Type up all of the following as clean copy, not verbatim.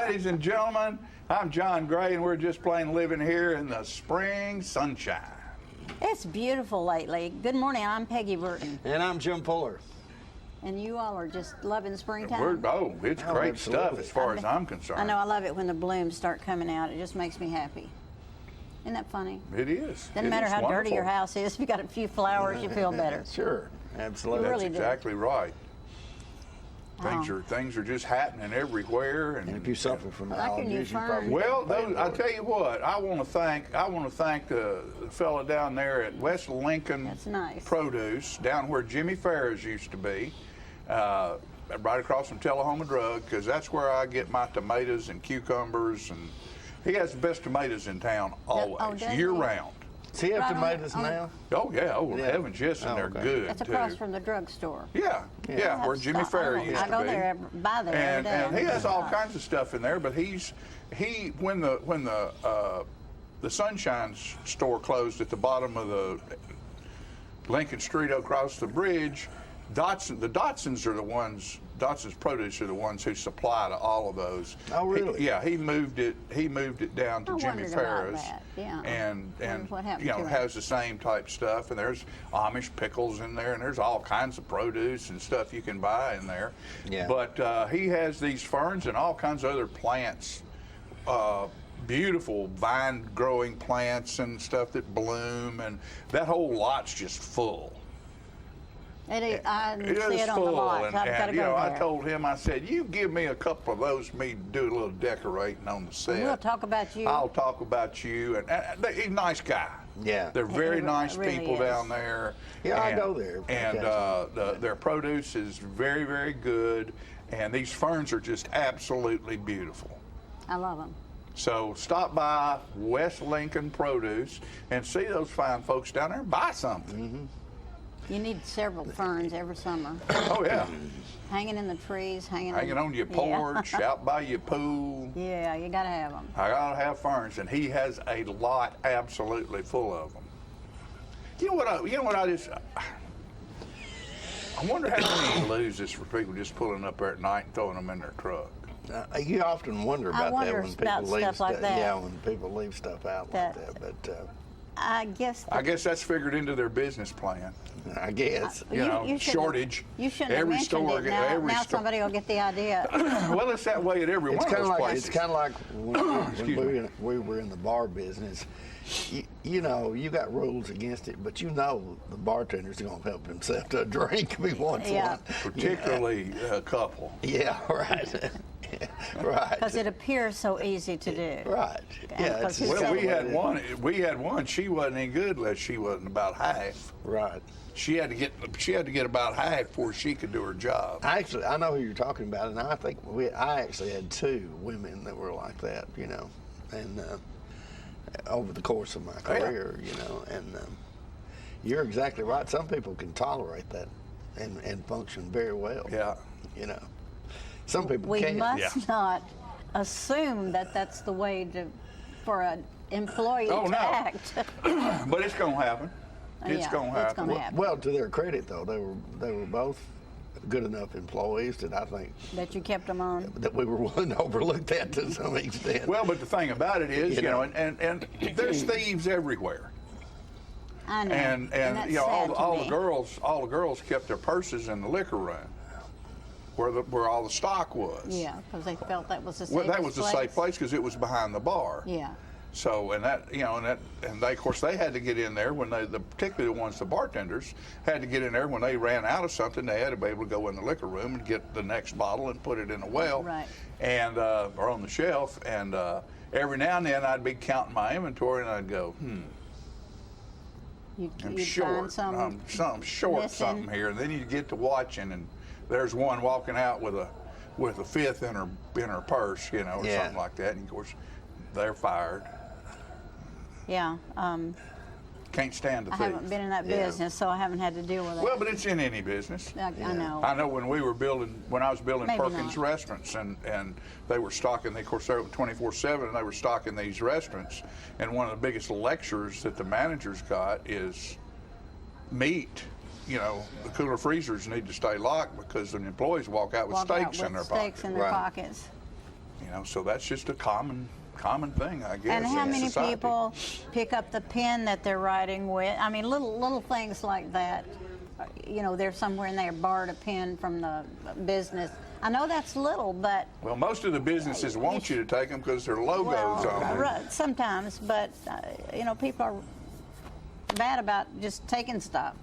Ladies and gentlemen, I'm John Gray, and we're just plain living here in the spring sunshine. It's beautiful lately. Good morning, I'm Peggy Burton. And I'm Jim Fuller. And you all are just loving springtime? It's great stuff absolutely. as far as I'm concerned. I know, I love it when the blooms start coming out. It just makes me happy. Isn't that funny? It is. Doesn't It matter is how dirty wonderful. your house is, if you got a few flowers, you feel better. Sure, absolutely. You That's really do. exactly right. Oh. Things are just happening everywhere, And if you suffer from I like your new allergies, you probably well, pay for I it. tell you what, I want to thank the fella down there at West Lincoln That's nice. Produce, down where Jimmy Farris used to be, right across from Tullahoma Drug, because that's where I get my tomatoes and cucumbers, and he has the best tomatoes in town always, does he? year round. Does he have Right on- tomatoes on- now? Oh yeah, Yeah. heavens, yes, and Oh, they're okay. good That's too. across from the drugstore. Yeah, I where have Jimmy stock- Farris used I to go be. there, by there every day. And he has all kinds of stuff in there, but when the Sunshine store closed at the bottom of the Lincoln Street across the bridge, the Dotsons are the ones. Dotson's Produce are the ones who supply to all of those. Oh, really? He moved it down to I Jimmy wondered about Farris. that, yeah. And Wondered what happened to it. has the same type stuff, and there's Amish pickles in there, and there's all kinds of produce and stuff you can buy in there. Yeah. But he has these ferns and all kinds of other plants, beautiful vine growing plants and stuff that bloom, and that whole lot's just full. I It see is it on the full, lot. and, I've got to you know, go I there. told him, I said, you give me a couple of those, me do a little decorating on the set. We'll talk about you. I'll talk about you, and he's a nice guy. Yeah. They're very He nice really people is. down there. Yeah, I and- go there And their produce is very, very good, and these ferns are just absolutely beautiful. I love them. So stop by West Lincoln Produce and see those fine folks down there and buy something. Mm-hmm. You need several ferns every summer, Oh, yeah. hanging in the trees, hanging Hanging on your porch, out by your pool. Yeah, you got to have them. I gotta have ferns, and he has a lot absolutely full of them. You know what I just, I wonder how many you lose this for people just pulling up there at night and throwing them in their truck. You often wonder I about wonder that when about people leave stuff like that. Yeah, when people leave stuff out like That- that. But I guess. I guess that's figured into their business plan. I guess. You know, shouldn't- shortage. You shouldn't Every have mentioned store it. get- Now, every now store- somebody will get the idea. Well, it's that way at every It's one of kind those of like places. it's kind of like when Excuse me. we were in the bar business. You know, you got rules against it, but you know the bartender's going to help himself to a drink if he wants Yeah. one. Particularly a couple. Yeah, right. Right. Because it appears so easy to do. Right. And Yeah. because It's who's just Well, kinda we what had it is. one. We had one. She wasn't any good unless she wasn't about half. Right. She had to get about half before she could do her job. Actually, I know who you're talking about, and I think I actually had two women that were like that, you know, and over the course of my career, you know, and you're exactly right. Some people can tolerate that and function very well. Yeah. You know, some people We can't. must Yeah. not assume that that's the way for an employee Oh, to no. act. But it's gonna happen. It's Yeah, gonna it's happen. gonna happen. Well, to their credit, though, they were both good enough employees that I think That you kept them on. that we were willing to overlook that to some extent. Well, but the thing about it is, You you know, know. and there's thieves everywhere. I know. And that's you know, sad to all me. the girls kept their purses in the liquor room, where all the stock was. Yeah, because they felt that was the safest Well, that was the safe place because it was behind the bar. Yeah. So, and that, you know, and they, of course, they had to get in there when particularly the ones, the bartenders, had to get in there when they ran out of something. They had to be able to go in the liquor room and get the next bottle and put it in a well, Right. and or on the shelf. And every now and then I'd be counting my inventory and I'd go, You, I'm you'd short. find I'm short missing. something here. And then you get to watching, and there's one walking out with a fifth in her purse, you know, or Yeah. something like that. And of course, they're fired. Yeah. Can't stand the I thief. haven't been in that Yeah. business, so I haven't had to deal with it. Well, but it's in any business. I know. I know when I was building Maybe Perkins not. restaurants, and they were stocking, of course, they were 24/7, and they were stocking these restaurants. And one of the biggest lectures that the managers got is meat. You know, the cooler freezers need to stay locked because the employees walk out with Walk out steaks in their with steaks pocket. in their Right. pockets. You know, so that's just a common thing, I guess. And how in many society. people pick up the pen that they're writing with? I mean, little things like that. You know, they're somewhere and they borrowed a pen from the business. I know that's little, but Well, most of the businesses want you to take them because their logos on them. right, sometimes. But you know, people are bad about just taking stuff.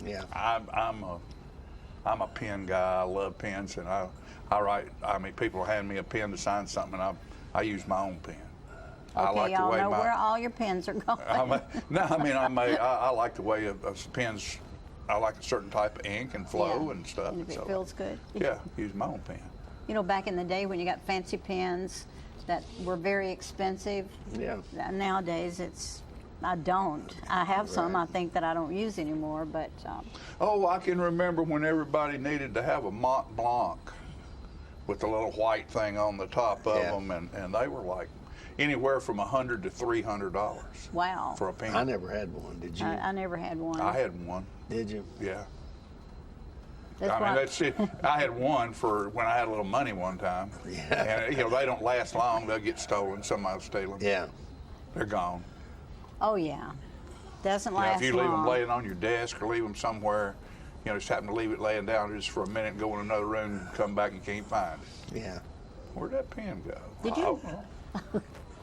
Yeah. I'm a pen guy. I love pens, and I write. I mean, people hand me a pen to sign something, and I use my own pen. I Okay, like the y'all way know my where all your pens are going. I like the way of pens. I like a certain type of ink and flow Yeah, and stuff. and if it so, feels good. Yeah, use my own pen. You know, back in the day when you got fancy pens that were very expensive. Yeah. Nowadays, I don't. I have some I think that I don't use anymore, but Oh, I can remember when everybody needed to have a Mont Blanc with the little white thing on the top of Yeah. them, and they were like anywhere from $100 to $300 wow. for a pen. I never had one. Did you? I never had one. I had one. Did you? Yeah. That's I mean, why- that's it. I had one for when I had a little money one time. Yeah. And, you know, they don't last long. They'll get stolen. Somebody will steal them. Yeah. They're gone. Oh yeah, doesn't You know, last if you leave long. them laying on your desk or leave them somewhere, you know, just happen to leave it laying down just for a minute and go in another room and come back and can't find it. Yeah. Where'd that pen go? Did you-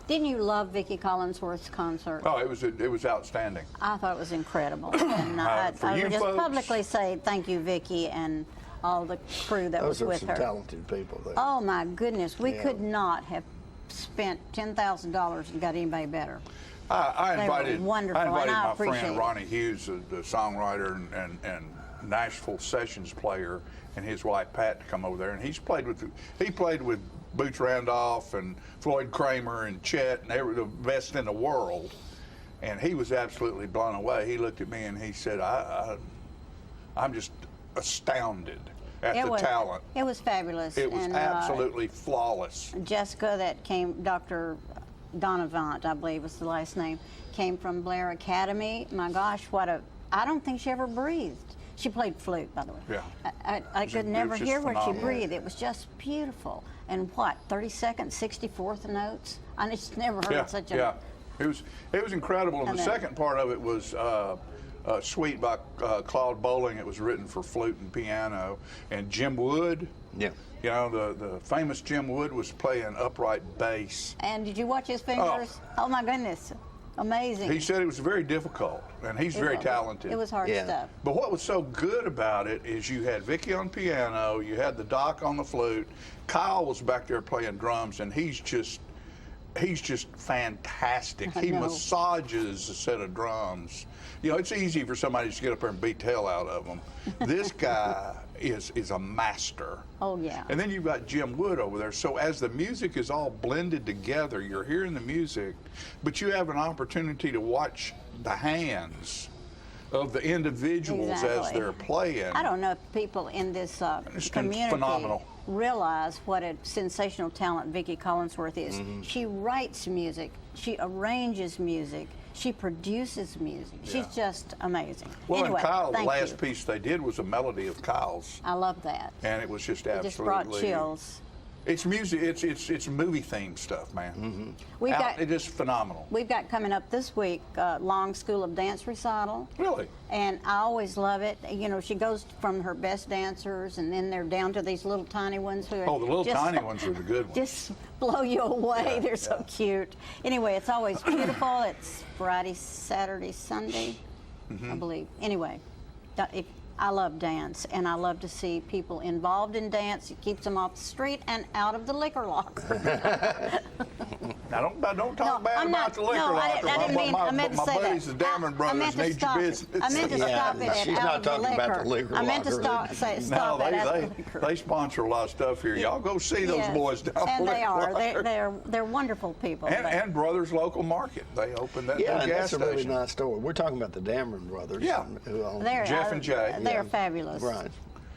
Didn't you love Vicki Collinsworth's concert? Oh, it was outstanding. I thought it was incredible, and I for you would just folks- publicly say thank you, Vicki, and all the crew that Those was are with some her. talented people there. Oh my goodness, we Yeah. could not have spent $10,000 and got anybody better. I They were invited, wonderful, I invited and I my appreciate friend it. Ronnie Hughes, the songwriter and Nashville sessions player, and his wife Pat to come over there, and he played with Boots Randolph and Floyd Kramer and Chet and the best in the world, and he was absolutely blown away. He looked at me and he said, "I'm just astounded at the talent. It was fabulous. It was and, absolutely flawless." Jessica that came, Dr. Donavant, I believe was the last name, came from Blair Academy. My gosh, I don't think she ever breathed. She played flute, by the way. Yeah. I could never just hear where she phenomenal. breathed. It was just beautiful. And what, 30 seconds, 64th notes? I just never heard such a... Yeah, it was incredible. And And the then- second part of it was Suite by Claude Bowling. It was written for flute and piano. And Jim Wood, Yeah. you know, the famous Jim Wood was playing upright bass. And did you watch his fingers? Oh my goodness. Amazing. He said it was very difficult, and he's very talented. It was hard Yeah. stuff. But what was so good about it is you had Vicki on piano, you had the Doc on the flute, Kyle was back there playing drums, and he's just fantastic. I He know. massages a set of drums. You know, it's easy for somebody to get up there and beat the hell out of them. This guy is a master. Oh yeah. And then you've got Jim Wood over there. So as the music is all blended together, you're hearing the music, but you have an opportunity to watch the hands of the individuals as Exactly. they're playing. I don't know if people in this It's community phenomenal. realize what a sensational talent Vicki Collinsworth is. Mm-hmm. She writes music, she arranges music, she produces music. Yeah. She's just amazing. Well, anyway, and Kyle, the thank last you. piece they did was a melody of Kyle's, I love that. and it was just It absolutely. just brought chills. It's music. It's movie themed stuff, man. Mm-hmm. We've got It is phenomenal. we've got coming up this week Long School of Dance recital. Really. And I always love it. You know, she goes from her best dancers, and then they're down to these little tiny ones who are Oh, the little just- tiny ones are the good ones. just blow you away. Yeah, They're so cute. Anyway, it's always beautiful. It's Friday, Saturday, Sunday, Mm-hmm. I believe. Anyway, I love dance, and I love to see people involved in dance. It keeps them off the street and out of the liquor locker. Now don't talk No, bad I'm about not- the liquor no, I locker. didn't mean- I meant to my say that. buddies, the Dameron I brothers, meant to need your stop it. business. I meant to Yeah, stop it at she's out not of the talking about the liquor I meant to locker. stop No, it at the liquor. they sponsor a lot of stuff here. Y'all go see those Yes, boys down and the they liquor are. locker. They're wonderful people. but- And Brothers Local Market. They opened that Yeah, new and gas that's a really station. nice story. We're talking about the Dameron brothers. Yeah. Who own They're, Jeff and Jay. They're Yeah. fabulous. Right.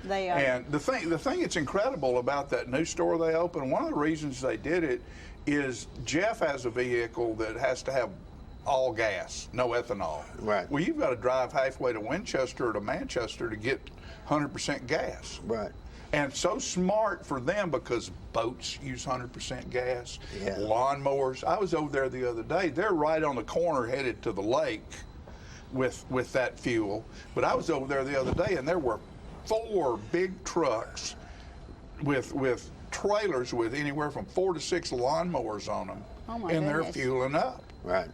They are. And the thing that's incredible about that new store they opened, one of the reasons they did it is Jeff has a vehicle that has to have all gas, no ethanol. Right. Well, you've got to drive halfway to Winchester or to Manchester to get 100% gas. Right. And so smart for them because boats use 100% gas, Yeah. lawnmowers. I was over there the other day. They're right on the corner headed to the lake with that fuel. But I was over there the other day, and there were 4 big trucks with trailers with anywhere from 4 to 6 lawnmowers on them, Oh, my and they're goodness. fueling up. Right.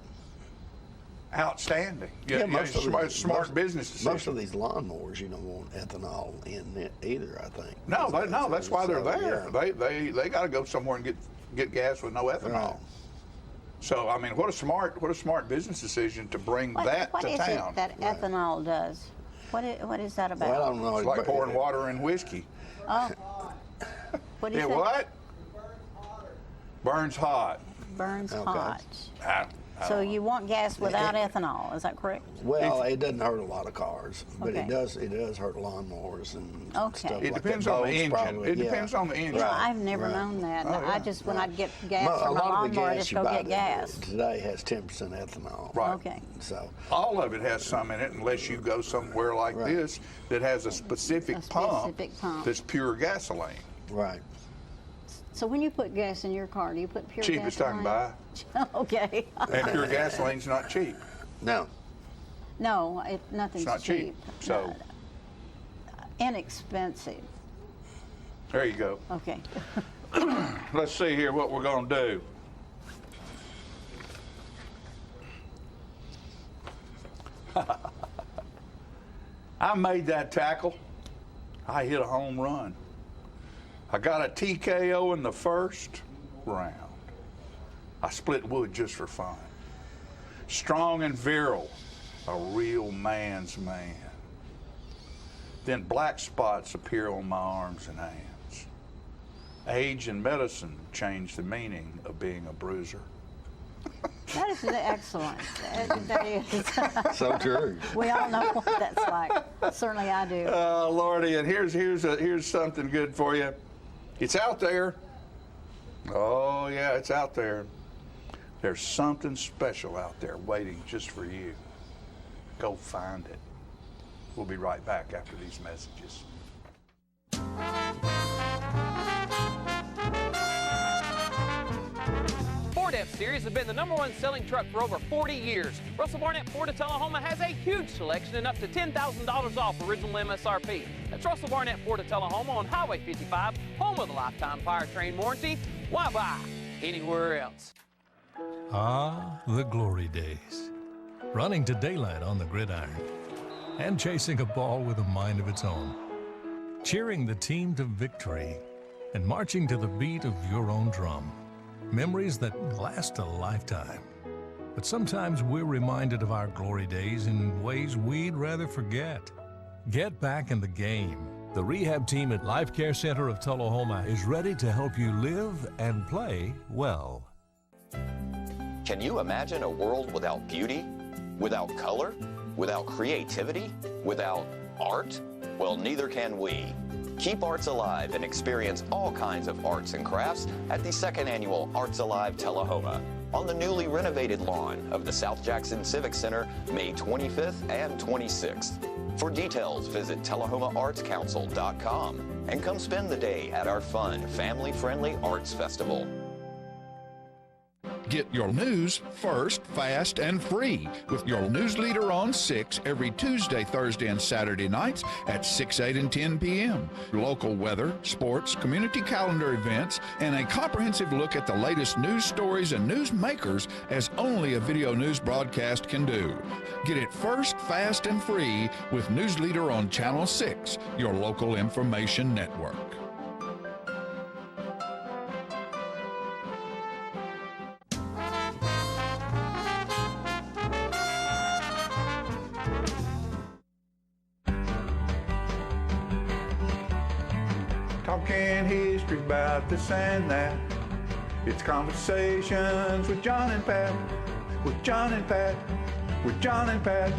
Outstanding. Most of smart business decision. Most of these lawnmowers, won't ethanol in it either. I think. No, that's why they're So, there. yeah. They got to go somewhere and get gas with no ethanol. Right. So I mean, what a smart business decision to bring that what to is town. it that ethanol does? What is that about? Well, I don't know. It's like pouring water in whiskey. Oh. What do you It say? what? Burns hot. Burns Okay. hot. I So don't know. you want gas without ethanol, is that correct? Well, it doesn't hurt a lot of cars, but Okay. it does hurt lawnmowers and Okay. stuff It like depends that. on the Boats, engine. probably, It yeah. depends on the engine. Well, Right, I've never right. known that. Oh, yeah. I just, when I'd get gas A from a lot of the lawnmower, I gas just you go buy get gas. today has 10% ethanol. Right. Okay. So, All of it has some in it, unless you go somewhere like Right. this that has a specific pump pump. that's pure gasoline. right. So when you put gas in your car, do you put pure Cheapest I can gasoline? buy. Okay. And pure gasoline's not cheap. No. No, nothing's It's not cheap. So inexpensive. there you go. Okay. Let's see here what we're going to do. I made that tackle. I hit a home run. I got a TKO in the first round. I split wood just for fun. Strong and virile, a real man's man. Then black spots appear on my arms and hands. Age and medicine change the meaning of being a bruiser. That is excellent. That is. So true. We all know what that's like. Certainly I do. Oh, Lordy, and here's something good for you. It's out there. Oh, yeah, it's out there. There's something special out there waiting just for you. Go find it. We'll be right back after these messages. Ford F-Series has been the #1 selling truck for over 40 years. Russell Barnett Ford of Tullahoma has a huge selection and up to $10,000 off original MSRP. That's Russell Barnett Ford of Tullahoma on Highway 55, home of the lifetime powertrain warranty. Why buy anywhere else? Ah, the glory days. Running to daylight on the gridiron and chasing a ball with a mind of its own. Cheering the team to victory and marching to the beat of your own drum. Memories that last a lifetime. But sometimes we're reminded of our glory days in ways we'd rather forget. Get back in the game. The rehab team at Life Care Center of Tullahoma is ready to help you live and play well. Can you imagine a world without beauty, without color, without creativity, without art? Well, neither can we. Keep arts alive and experience all kinds of arts and crafts at the 2nd Annual Arts Alive Tullahoma on the newly renovated lawn of the South Jackson Civic Center, May 25th and 26th. For details, visit TullahomaArtsCouncil.com and come spend the day at our fun, family-friendly arts festival. Get your news first, fast, and free with your news leader on 6 every Tuesday, Thursday, and Saturday nights at 6, 8, and 10 p.m. Local weather, sports, community calendar events, and a comprehensive look at the latest news stories and news makers as only a video news broadcast can do. Get it first, fast, and free with News Leader on Channel 6, your local information network. Talking history about this and that. It's conversations with John and Pat. With John and Pat. With John and Pat.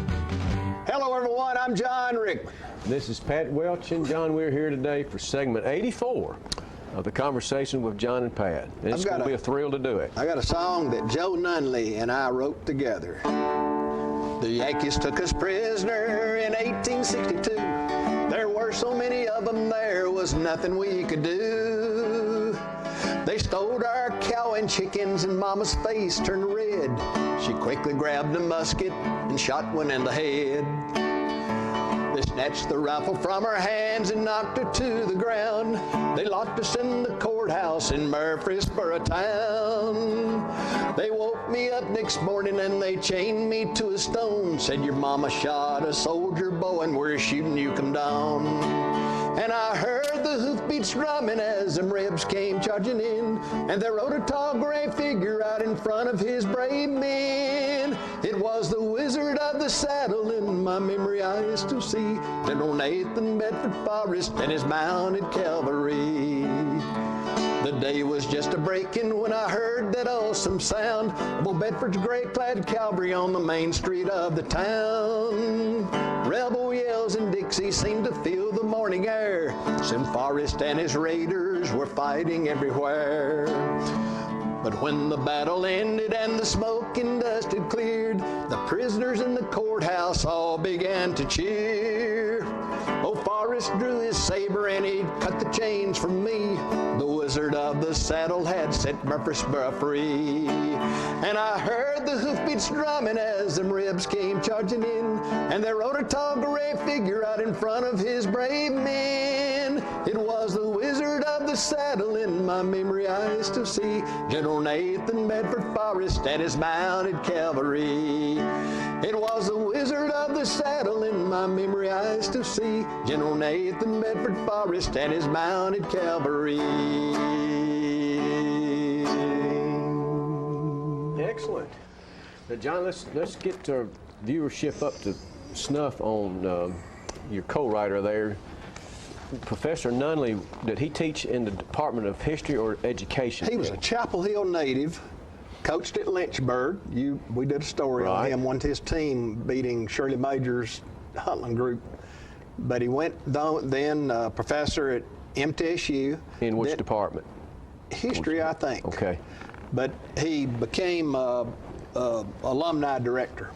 Hello, everyone. I'm John Rickman. This is Pat Welch and John. We're here today for segment 84 of the Conversation with John and Pat. And it's going to be a thrill to do it. I got a song that Joe Nunley and I wrote together. The Yankees took us prisoner in 1862. There were so many of them, there was nothing we could do. They stole our cow and chickens, and Mama's face turned red. She quickly grabbed a musket and shot one in the head. They snatched the rifle from her hands and knocked her to the ground. They locked us in the courthouse in Murfreesboro town. They woke me up next morning and they chained me to a stone. Said, your mama shot a soldier boy and we're shooting you, come down. And I heard the hoofbeats drumming as them Rebs came charging in, and they rode a tall gray figure out in front of his brave men. It was the Wizard of the Saddle, in my memory I still see General Nathan Bedford Forrest and his mounted cavalry. The day was just a breaking when I heard that awesome sound of old Bedford's gray-clad cavalry on the main street of the town. Rebel yells and Dixie seemed to fill the morning air. Sim Forrest and his raiders were fighting everywhere. But when the battle ended and the smoke and dust had cleared, the prisoners in the courthouse all began to cheer. Old Forrest drew his saber and he cut the chains from me. The Wizard of the Saddle had set Murfreesboro free. And I heard the hoofbeats drumming as them Rebs came charging in, and they rode a tall gray figure out in front of his brave men. It was the Wizard of the Saddle, in my memory I still see General Nathan Bedford Forrest and his mounted cavalry. It was the Wizard of the Saddle, in my memory I still see General Nathan Bedford Forrest and his mounted cavalry. Excellent. Now, John, let's get our viewership up to snuff on your co-writer there. Professor Nunley, did he teach in the Department of History or Education? He was a Chapel Hill native, coached at Lynchburg. We did a story on him, won his team beating Shirley Major's Huntland group. But he went then professor at MTSU. In which department? History, I think. Okay. But he became alumni director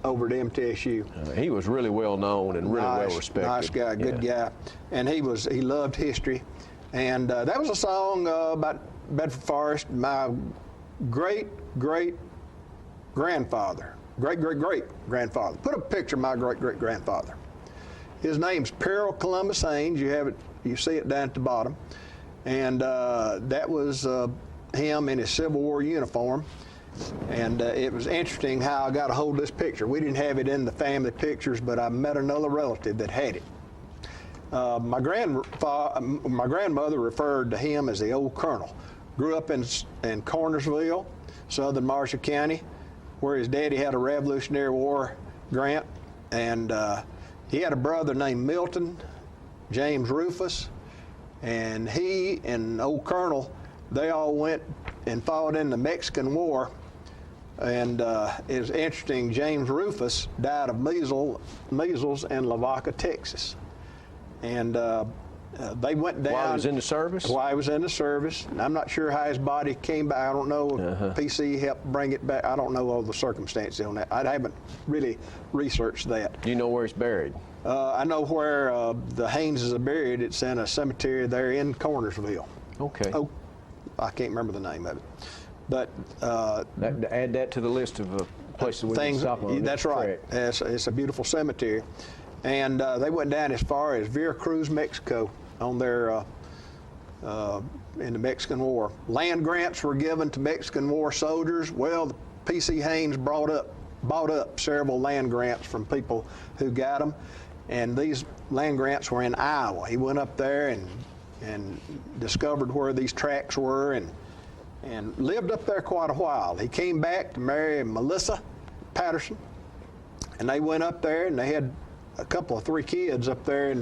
over at MTSU. He was really well known and really well respected. Nice guy, good guy, and he loved history. And that was a song about Bedford Forrest. My great grandfather. Put a picture of my great grandfather. His name's Peril Columbus Haynes. You see it down at the bottom, and that was him in his Civil War uniform. And it was interesting how I got a hold of this picture. We didn't have it in the family pictures, but I met another relative that had it. My grandmother referred to him as the old colonel. Grew up in Cornersville, southern Marshall County, where his daddy had a Revolutionary War grant, and he had a brother named Milton James Rufus, and he and old Colonel, they all went and fought in the Mexican War. And it was interesting, James Rufus died of measles in Lavaca, Texas. And they went down. While he was in the service? While he was in the service. And I'm not sure how his body came back. I don't know if PC helped bring it back. I don't know all the circumstances on that. I haven't really researched that. Do you know where he's buried? I know where the Hayneses are buried. It's in a cemetery there in Cornersville. Okay. Oh, I can't remember the name of it. But add that to the list of places we can stop on. That's right. It's a beautiful cemetery. And they went down as far as Veracruz, Mexico, on their in the Mexican War. Land grants were given to Mexican War soldiers. Well, P.C. Haynes bought up several land grants from people who got them, and these land grants were in Iowa. He went up there and discovered where these tracts were and lived up there quite a while. He came back to marry Melissa Patterson, and they went up there, and they had a couple of 3 kids up there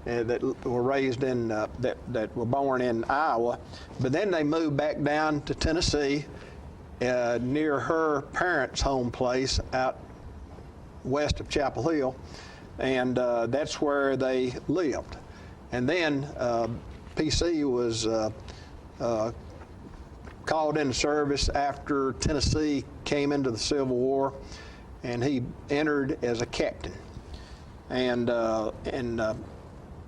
that were raised in that were born in Iowa. But then they moved back down to Tennessee, near her parents' home place out west of Chapel Hill, and that's where they lived. And then PC was called into service after Tennessee came into the Civil War, and he entered as a captain. And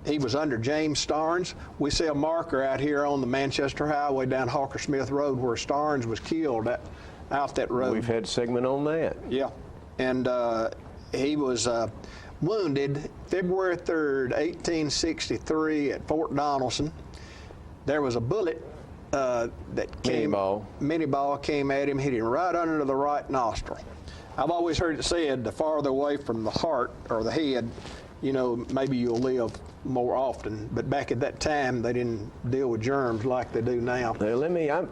he was under James Starnes. We see a marker out here on the Manchester Highway down Hawker Smith Road where Starnes was killed out that road. We've had a segment on that. Yeah, and he was wounded February 3rd, 1863 at Fort Donelson. There was a bullet that came, mini ball came at him, hit him right under the right nostril. I've always heard it said the farther away from the heart or the head, you know, maybe you'll live more often. But back at that time, they didn't deal with germs like they do now. Now,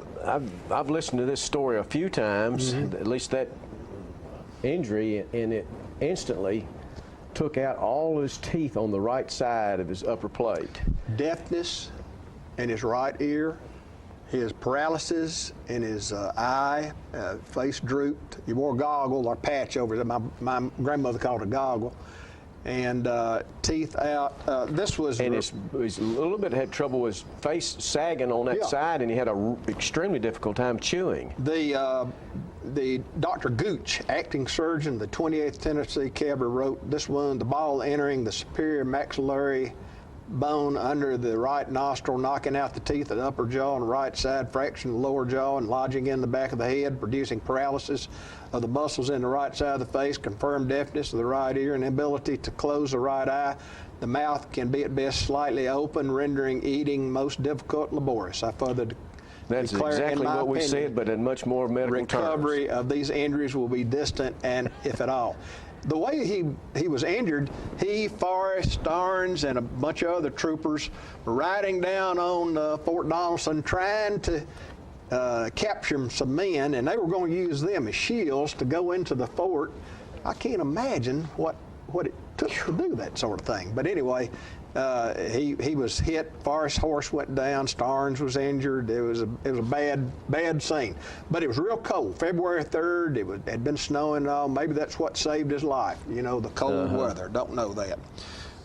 I've listened to this story a few times, at least that injury, and it instantly took out all his teeth on the right side of his upper plate. Deafness in his right ear, his paralysis in his eye, face drooped. He wore a goggle or patch over it. My grandmother called it a goggle. And teeth out. This was... And he's a little bit had trouble with his face sagging on that side, and he had an extremely difficult time chewing. The Dr. Gooch, acting surgeon, the 28th Tennessee Cavalry, wrote this wound, the ball entering the superior maxillary bone under the right nostril, knocking out the teeth of the upper jaw on the right side, fraction of the lower jaw, and lodging in the back of the head, producing paralysis of the muscles in the right side of the face, confirmed deafness of the right ear, and inability to close the right eye. The mouth can be at best slightly open, rendering eating most difficult and laborious. I further That's exactly what we said, but in much more medical terms. Recovery of these injuries will be distant, and if at all. The way he was injured, he, Forrest, Starnes, and a bunch of other troopers were riding down on Fort Donelson trying to capture some men, and they were going to use them as shields to go into the fort. I can't imagine what it took to do that sort of thing. But anyway, he was hit. Forrest's horse went down. Starnes was injured. It was a bad scene. But it was real cold. February 3rd. It had been snowing and all. Maybe that's what saved his life. You know, the cold weather. Don't know that.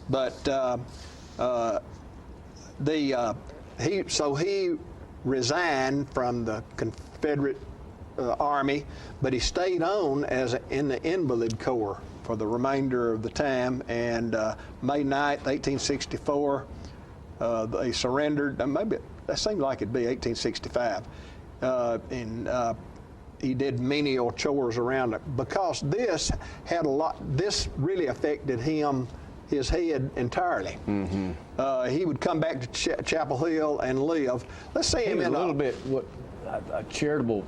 But he resigned from the Confederate Army, but he stayed on in the Invalid Corps for the remainder of the time, and May 9th, 1864, they surrendered. Maybe that seemed like it'd be 1865, and he did menial chores around it because this really affected his head entirely. He would come back to Chapel Hill and live. Let's say him in a little bit what a charitable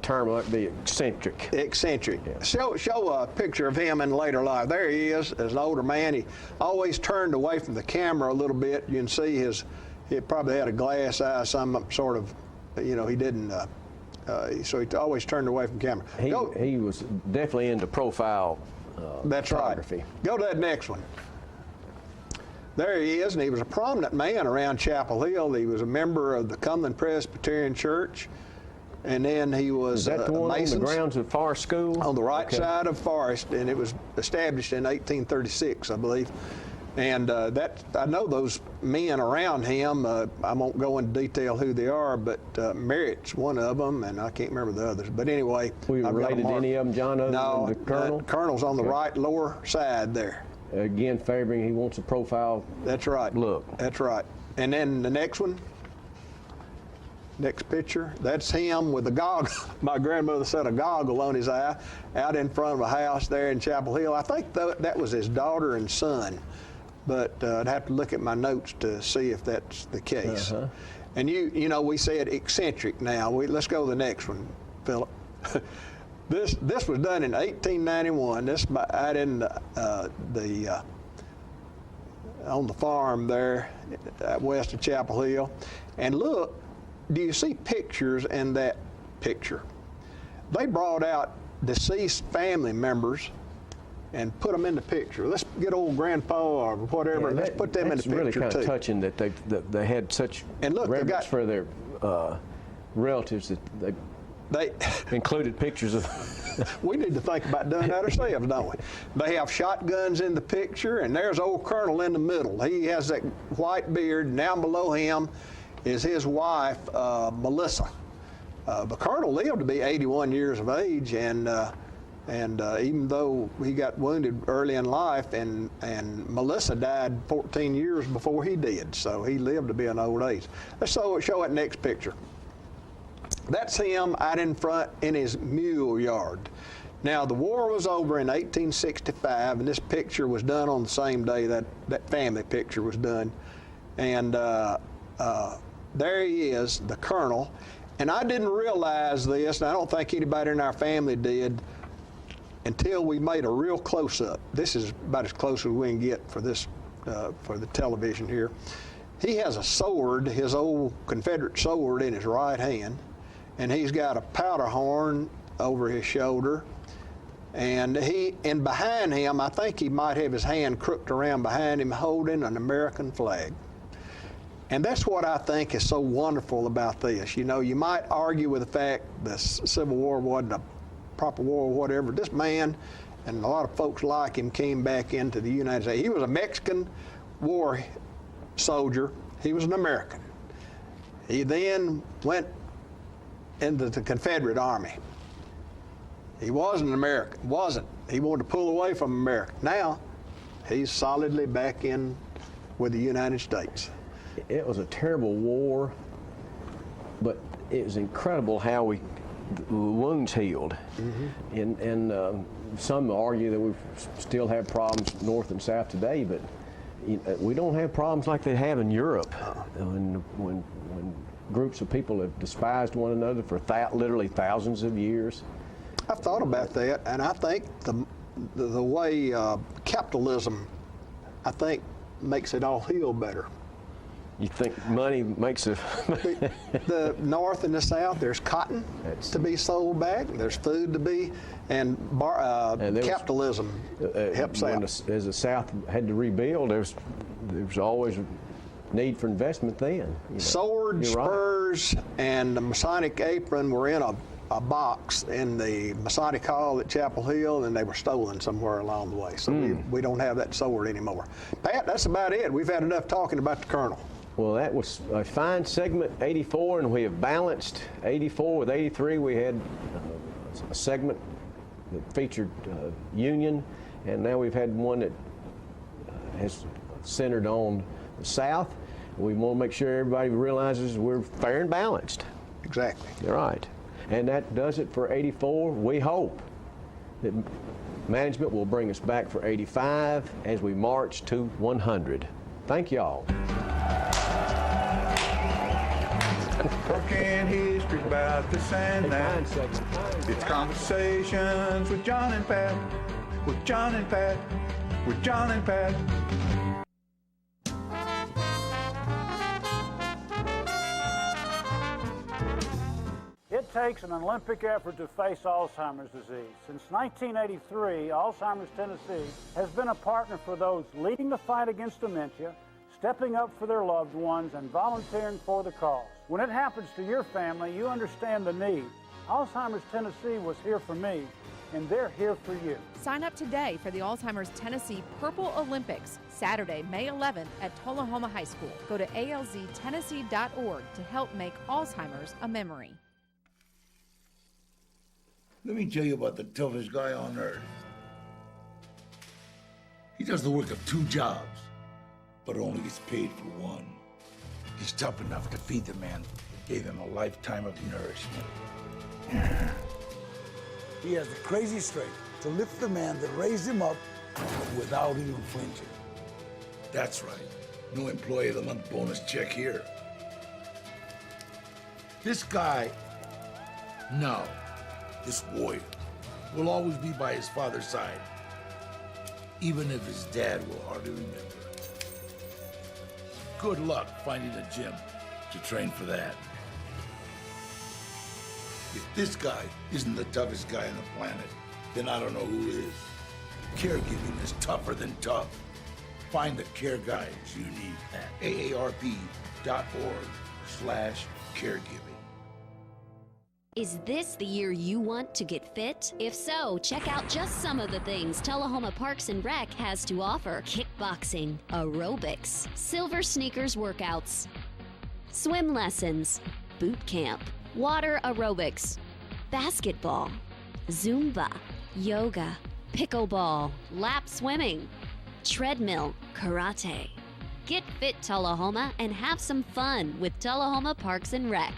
term might be eccentric. Eccentric. Yeah. Show a picture of him in later life. There he is as an older man. He always turned away from the camera a little bit. You can see he probably had a glass eye, some sort of, you know, he didn't, so he always turned away from camera. He was definitely into profile That's photography. Right. Go to that next one. There he is, and he was a prominent man around Chapel Hill. He was a member of the Cumberland Presbyterian Church, and then he was Is that the one on the grounds of Forest School? On the right side of Forest, and it was established in 1836, I believe. And I know those men around him. I won't go into detail who they are, but Merritt's one of them, and I can't remember the others. But anyway, were you related to any of them, John? Other no, than the Colonel? The Colonel's on the right lower side there. Again, favoring he wants a profile. That's right. Look. That's right. And then the next one, next picture, that's him with a goggle. My grandmother said a goggle on his eye out in front of a house there in Chapel Hill. I think that was his daughter and son, but I'd have to look at my notes to see if that's the case. And you know, we said eccentric now. Let's go to the next one, Philip. This was done in 1891. This out in on the farm there west of Chapel Hill. And look, do you see pictures in that picture? They brought out deceased family members and put them in the picture. Let's get old grandpa or whatever. Let's put them in the picture too. It's really kind of touching that they had such reverence for their relatives that they included pictures of. We need to think about doing that ourselves, don't we? They have shotguns in the picture, and there's old Colonel in the middle. He has that white beard, and down below him is his wife, Melissa. The Colonel lived to be 81 years of age, and And even though he got wounded early in life, and Melissa died 14 years before he did, so he lived to be an old age. Let's show that next picture. That's him out in front in his mule yard. Now, the war was over in 1865, and this picture was done on the same day that family picture was done. And there he is, the colonel. And I didn't realize this, and I don't think anybody in our family did, until we made a real close-up. This is about as close as we can get for this, for the television here. He has a sword, his old Confederate sword, in his right hand, and he's got a powder horn over his shoulder. And behind him, I think he might have his hand crooked around behind him, holding an American flag. And that's what I think is so wonderful about this. You know, you might argue with the fact the Civil War wasn't a proper war or whatever. This man, and a lot of folks like him, came back into the United States. He was a Mexican war soldier. He was an American. He then went into the Confederate Army. He wasn't an American, He wanted to pull away from America. Now, he's solidly back in with the United States. It was a terrible war, but it was incredible how the wounds healed. Mm-hmm. And some argue that we still have problems north and south today, but we don't have problems like they have in Europe. When groups of people have despised one another for literally thousands of years. I've thought about that, and I think the way capitalism, I think, makes it all heal better. You think money makes it? The North and the South, there's cotton to be sold back, there's food to be, and capitalism helps out. As the South had to rebuild, there was always a need for investment then. You know. Swords, spurs, and the Masonic apron were in a box in the Masonic Hall at Chapel Hill, and they were stolen somewhere along the way. So we don't have that sword anymore. Pat, that's about it. We've had enough talking about the Colonel. Well, that was a fine segment, 84, and we have balanced 84 with 83. We had a segment that featured Union, and now we've had one that has centered on the South. We want to make sure everybody realizes we're fair and balanced. Exactly. You're right. And that does it for 84. We hope that management will bring us back for 85 as we march to 100. Thank y'all. Talking history about the Sandman. It's conversations with John and Pat. With John and Pat. With John and Pat. It takes an Olympic effort to face Alzheimer's disease. Since 1983, Alzheimer's Tennessee has been a partner for those leading the fight against dementia, stepping up for their loved ones, and volunteering for the cause. When it happens to your family, you understand the need. Alzheimer's Tennessee was here for me, and they're here for you. Sign up today for the Alzheimer's Tennessee Purple Olympics, Saturday, May 11th at Tullahoma High School. Go to alztennessee.org to help make Alzheimer's a memory. Let me tell you about the toughest guy on earth. He does the work of 2 jobs, but only gets paid for one. He's tough enough to feed the man that gave him a lifetime of nourishment. He has the crazy strength to lift the man that raised him up without even flinching. That's right. No employee of the month bonus check here. This guy, no. This warrior will always be by his father's side, even if his dad will hardly remember. Good luck finding a gym to train for that. If this guy isn't the toughest guy on the planet, then I don't know who is. Caregiving is tougher than tough. Find the care guides you need at aarp.org/caregiving. Is this the year you want to get fit? If so, check out just some of the things Tullahoma Parks and Rec has to offer. Kickboxing, aerobics, silver sneakers workouts, swim lessons, boot camp, water aerobics, basketball, Zumba, yoga, pickleball, lap swimming, treadmill, karate. Get fit, Tullahoma, and have some fun with Tullahoma Parks and Rec.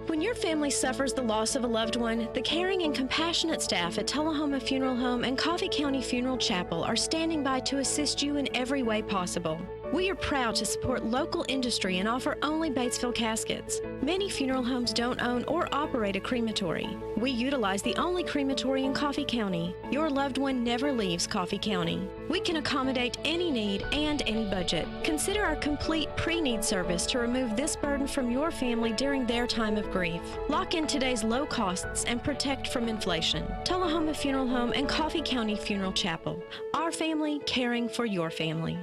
When your family suffers the loss of a loved one, the caring and compassionate staff at Tullahoma Funeral Home and Coffee County Funeral Chapel are standing by to assist you in every way possible. We are proud to support local industry and offer only Batesville caskets. Many funeral homes don't own or operate a crematory. We utilize the only crematory in Coffee County. Your loved one never leaves Coffee County. We can accommodate any need and any budget. Consider our complete pre-need service to remove this burden from your family during their time of grief. Lock in today's low costs and protect from inflation. Tullahoma Funeral Home and Coffee County Funeral Chapel. Our family caring for your family.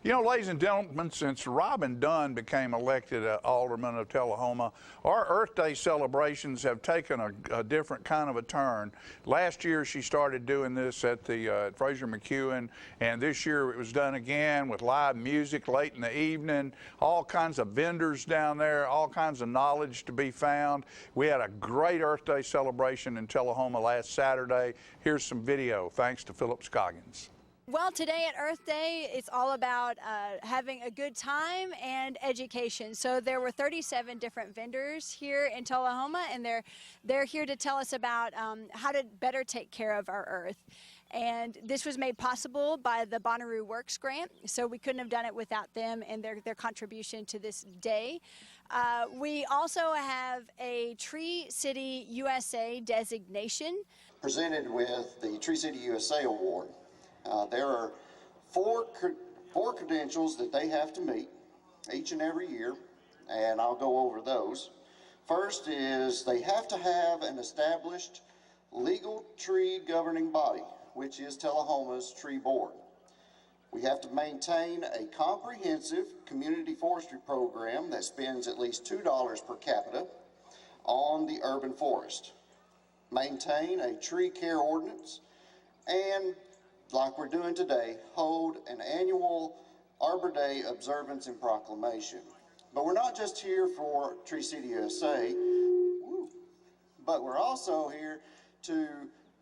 You know, ladies and gentlemen, since Robin Dunn became elected alderman of Tullahoma, our Earth Day celebrations have taken a different kind of a turn. Last year, she started doing this at the Fraser McEwen, and this year it was done again with live music late in the evening, all kinds of vendors down there, all kinds of knowledge to be found. We had a great Earth Day celebration in Tullahoma last Saturday. Here's some video, thanks to Philip Scoggins. Well, today at Earth Day, it's all about having a good time and education. So there were 37 different vendors here in Tullahoma, and they're here to tell us about how to better take care of our earth. And this was made possible by the Bonnaroo Works grant, so we couldn't have done it without them and their contribution to this day. We also have a Tree City USA designation. Presented with the Tree City USA Award. There are four credentials that they have to meet each and every year, and I'll go over those. First is they have to have an established legal tree governing body, which is Tullahoma's Tree Board. We have to maintain a comprehensive community forestry program that spends at least $2 per capita on the urban forest. Maintain a tree care ordinance, and like we're doing today, hold an annual Arbor Day observance and proclamation. But we're not just here for Tree City USA, but we're also here to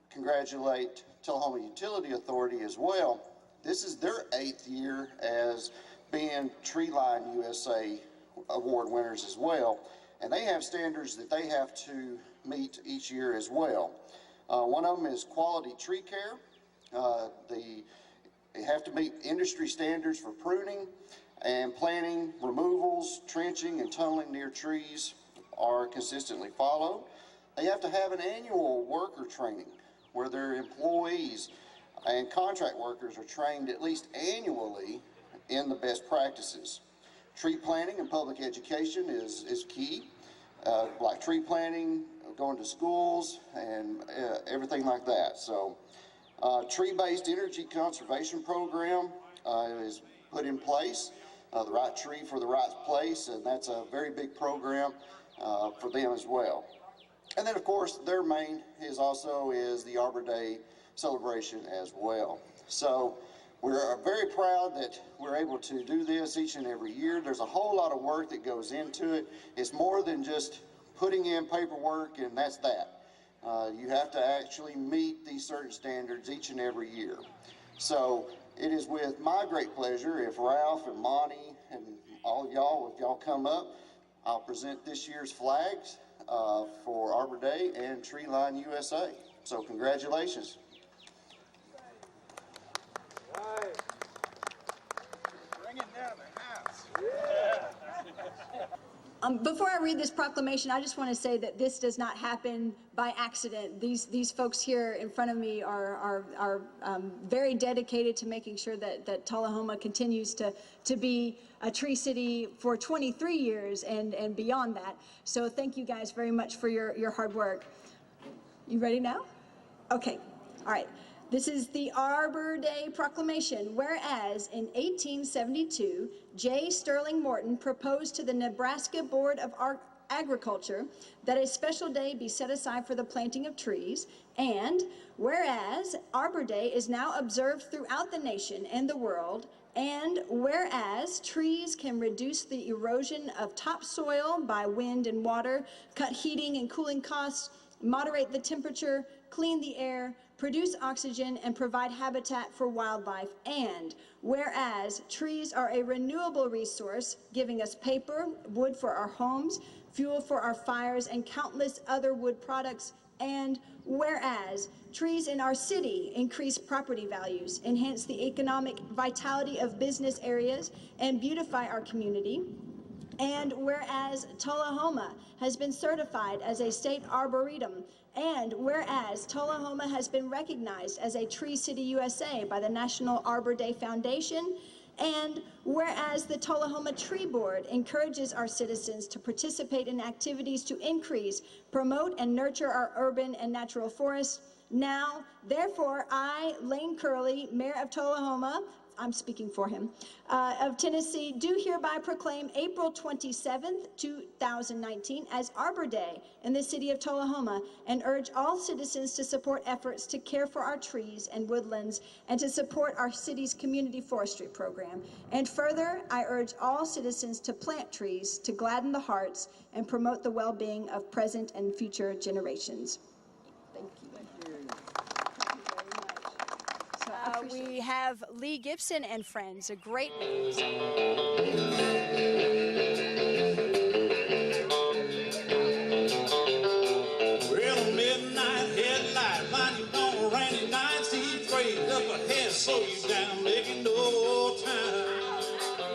congratulate Tullahoma Utility Authority as well. This is their 8th year as being Tree Line USA award winners as well, and they have standards that they have to meet each year as well. One of them is quality tree care. They have to meet industry standards for pruning and planting, removals, trenching, and tunneling near trees are consistently followed. They have to have an annual worker training where their employees and contract workers are trained at least annually in the best practices. Tree planting and public education is key, like tree planting, going to schools, and everything like that. So. Tree-based energy conservation program is put in place, the right tree for the right place, and that's a very big program for them as well. And then, of course, their main is the Arbor Day celebration as well. So we're very proud that we're able to do this each and every year. There's a whole lot of work that goes into it. It's more than just putting in paperwork and that's that. You have to actually meet these certain standards each and every year. So it is with my great pleasure if Ralph and Monty and all of y'all, if y'all come up, I'll present this year's flags for Arbor Day and Tree Line USA. So congratulations. Bring it down the house. Before I read this proclamation, I just want to say that this does not happen by accident. These folks here in front of me are very dedicated to making sure that Tullahoma continues to be a tree city for 23 years and beyond that. So thank you guys very much for your hard work. You ready now? Okay. All right. This is the Arbor Day Proclamation. Whereas in 1872, J. Sterling Morton proposed to the Nebraska Board of Agriculture that a special day be set aside for the planting of trees, and whereas Arbor Day is now observed throughout the nation and the world, and whereas trees can reduce the erosion of topsoil by wind and water, cut heating and cooling costs, moderate the temperature, clean the air, produce oxygen, and provide habitat for wildlife. And whereas trees are a renewable resource, giving us paper, wood for our homes, fuel for our fires, and countless other wood products. And whereas trees in our city increase property values, enhance the economic vitality of business areas, and beautify our community. And whereas Tullahoma has been certified as a state arboretum, and whereas Tullahoma has been recognized as a Tree City USA by the National Arbor Day Foundation, and whereas the Tullahoma Tree Board encourages our citizens to participate in activities to increase, promote, and nurture our urban and natural forests, now, therefore, I, Lane Curley, Mayor of Tullahoma, I'm speaking for him, of Tennessee, do hereby proclaim April 27th, 2019 as Arbor Day in the city of Tullahoma, and urge all citizens to support efforts to care for our trees and woodlands and to support our city's community forestry program. And further, I urge all citizens to plant trees to gladden the hearts and promote the well-being of present and future generations. Thank you. We have Lee Gibson and Friends, a great band. Well, midnight headlight, line you on a rainy night, see trade up ahead, slow you down, making no time.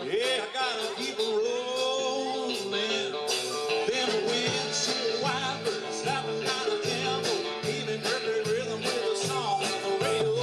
Yeah, I gotta keep rolling. Then the windshield wipers slapping out of tempo, even every rhythm with a song on the radio.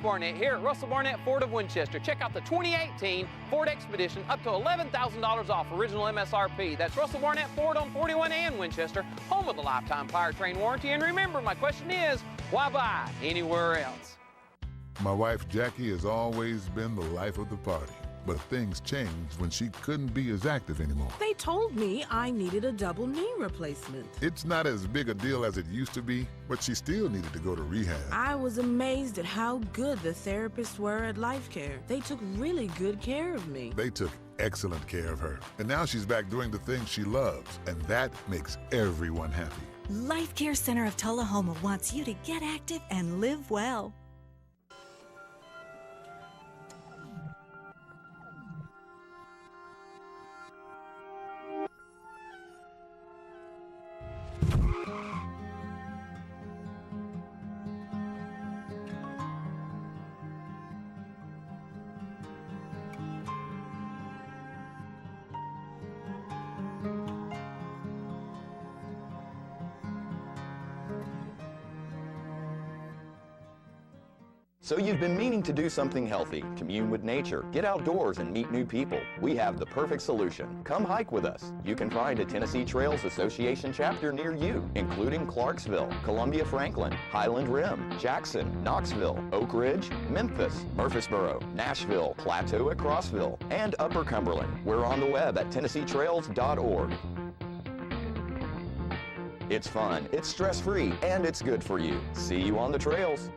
Barnett here at Russell Barnett Ford of Winchester. Check out the 2018 Ford Expedition, up to $11,000 off original MSRP. That's Russell Barnett Ford on 41 and Winchester, home of the lifetime powertrain warranty. And remember, my question is, why buy anywhere else? My wife Jackie has always been the life of the party, but things changed when she couldn't be as active anymore. They told me I needed a double knee replacement. It's not as big a deal as it used to be, but she still needed to go to rehab. I was amazed at how good the therapists were at Life Care. They took really good care of me. They took excellent care of her, and now she's back doing the things she loves, and that makes everyone happy. Life Care Center of Tullahoma wants you to get active and live well. So you've been meaning to do something healthy, commune with nature, get outdoors and meet new people. We have the perfect solution. Come hike with us. You can find a Tennessee Trails Association chapter near you, including Clarksville, Columbia Franklin, Highland Rim, Jackson, Knoxville, Oak Ridge, Memphis, Murfreesboro, Nashville, Plateau at Crossville, and Upper Cumberland. We're on the web at TennesseeTrails.org. It's fun, it's stress-free, and it's good for you. See you on the trails.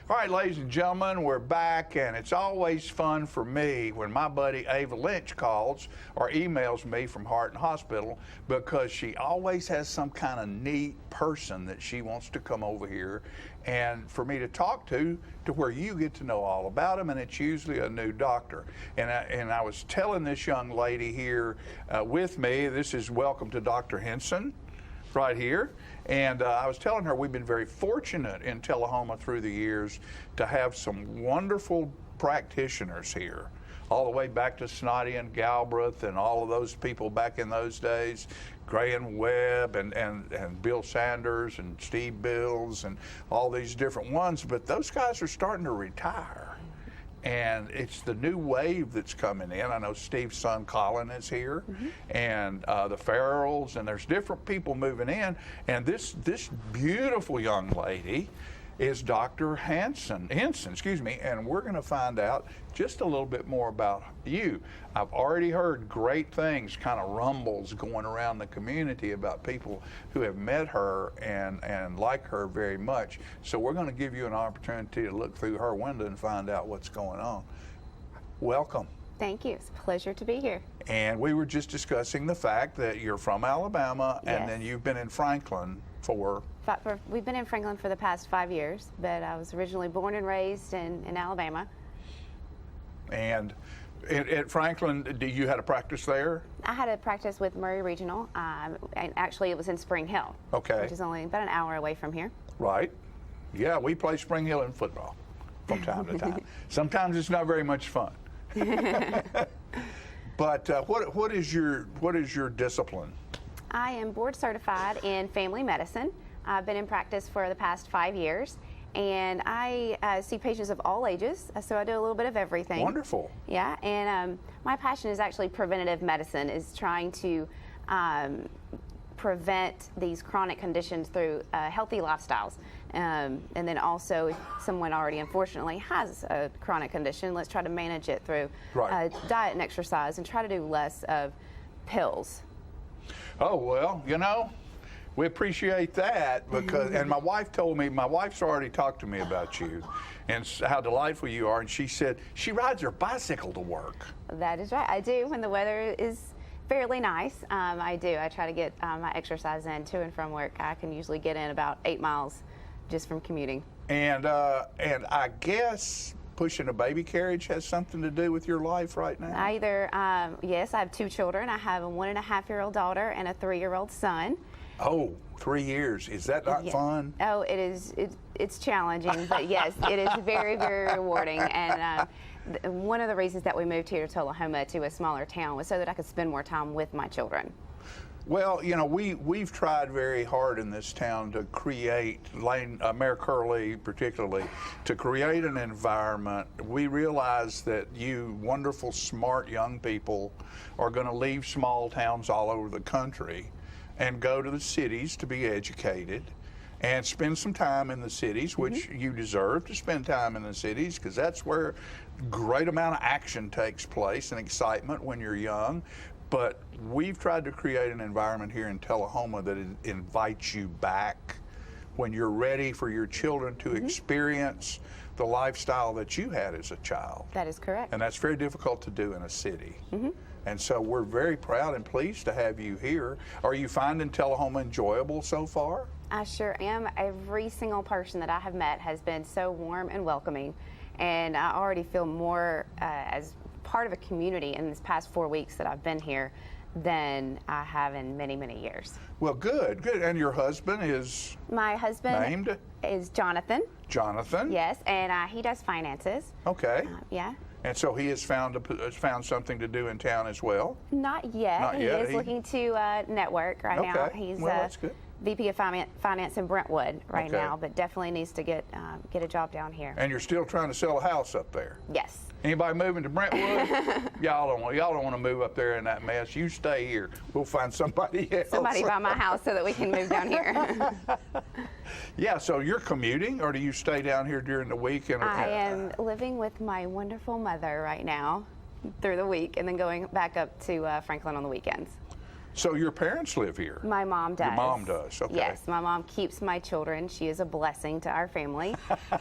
All right, ladies and gentlemen, we're back, and it's always fun for me when my buddy Ava Lynch calls or emails me from Hart and Hospital, because she always has some kind of neat person that she wants to come over here and for me to talk to where you get to know all about them, and it's usually a new doctor. And I was telling this young lady here with me, this is welcome to Dr. Henson right here. And I was telling her we've been very fortunate in Tullahoma through the years to have some wonderful practitioners here, all the way back to Snoddy and Galbraith and all of those people back in those days, Gray and Webb and Bill Sanders and Steve Bills and all these different ones. But those guys are starting to retire. And it's the new wave that's coming in. I know Steve's son Colin is here, and the Farrells, and there's different people moving in. And this beautiful young lady is Dr. Henson, and we're going to find out just a little bit more about you. I've already heard great things, kind of rumbles going around the community about people who have met her and like her very much. So we're going to give you an opportunity to look through her window and find out what's going on. Welcome. Thank you. It's a pleasure to be here. And we were just discussing the fact that you're from Alabama, Yes. and then you've been in Franklin for... We've been in Franklin for the past 5 years, but I was originally born and raised in Alabama. And at Franklin, you had a practice there? I had a practice with Murray Regional, and actually it was in Spring Hill, Okay. which is only about an hour away from here. Right. Yeah, we play Spring Hill in football from time to time. Sometimes it's not very much fun. But what is your discipline? I am board certified in family medicine. I've been in practice for the past 5 years, and I see patients of all ages, so I do a little bit of everything. Wonderful. Yeah, and my passion is actually preventative medicine, is trying to prevent these chronic conditions through healthy lifestyles. And then also, if someone already unfortunately has a chronic condition, let's try to manage it through diet and exercise, and try to do less of pills. Oh, well, we appreciate that, because, and my wife told me, my wife's already talked to me about you and how delightful you are, and she said she rides her bicycle to work. That is right. I do when the weather is fairly nice. I do. I try to get my exercise in to and from work. I can usually get in about 8 miles just from commuting. And I guess pushing a baby carriage has something to do with your life right now? Yes, I have 2 children. I have a 1.5-year-old daughter and a 3-year-old son. Oh, 3 years. Is that not fun? Oh, it is. It's challenging, but yes, it is very, very rewarding. And one of the reasons that we moved here to Tullahoma, to a smaller town, was so that I could spend more time with my children. Well, you know, we've tried very hard in this town to create, Mayor Curley particularly, to create an environment. We realize that you wonderful, smart young people are going to leave small towns all over the country and go to the cities to be educated and spend some time in the cities, which you deserve to spend time in the cities, because that's where great amount of action takes place and excitement when you're young. But we've tried to create an environment here in Tullahoma that invites you back when you're ready for your children to experience the lifestyle that you had as a child. That is correct. And that's very difficult to do in a city. And so we're very proud and pleased to have you here. Are you finding Tullahoma enjoyable so far? I sure am. Every single person that I have met has been so warm and welcoming, and I already feel more as part of a community in this past 4 weeks that I've been here than I have in many, many years. Well, good. And your husband is? My husband named? Is Jonathan. Jonathan? Yes, and he does finances. Okay. Yeah. And so he has found something to do in town as well? Not yet. Not yet. He is looking to network right now. He's that's good. VP of Finance in Brentwood right now, but definitely needs to get a job down here. And you're still trying to sell a house up there? Yes. Anybody moving to Brentwood? y'all don't want to move up there in that mess. You stay here. We'll find somebody else. Somebody buy my house so that we can move down here. Yeah, so you're commuting, or do you stay down here during the week? I am living with my wonderful mother right now through the week, and then going back up to Franklin on the weekends. So your parents live here? My mom does. Your mom does, okay. Yes, my mom keeps my children. She is a blessing to our family.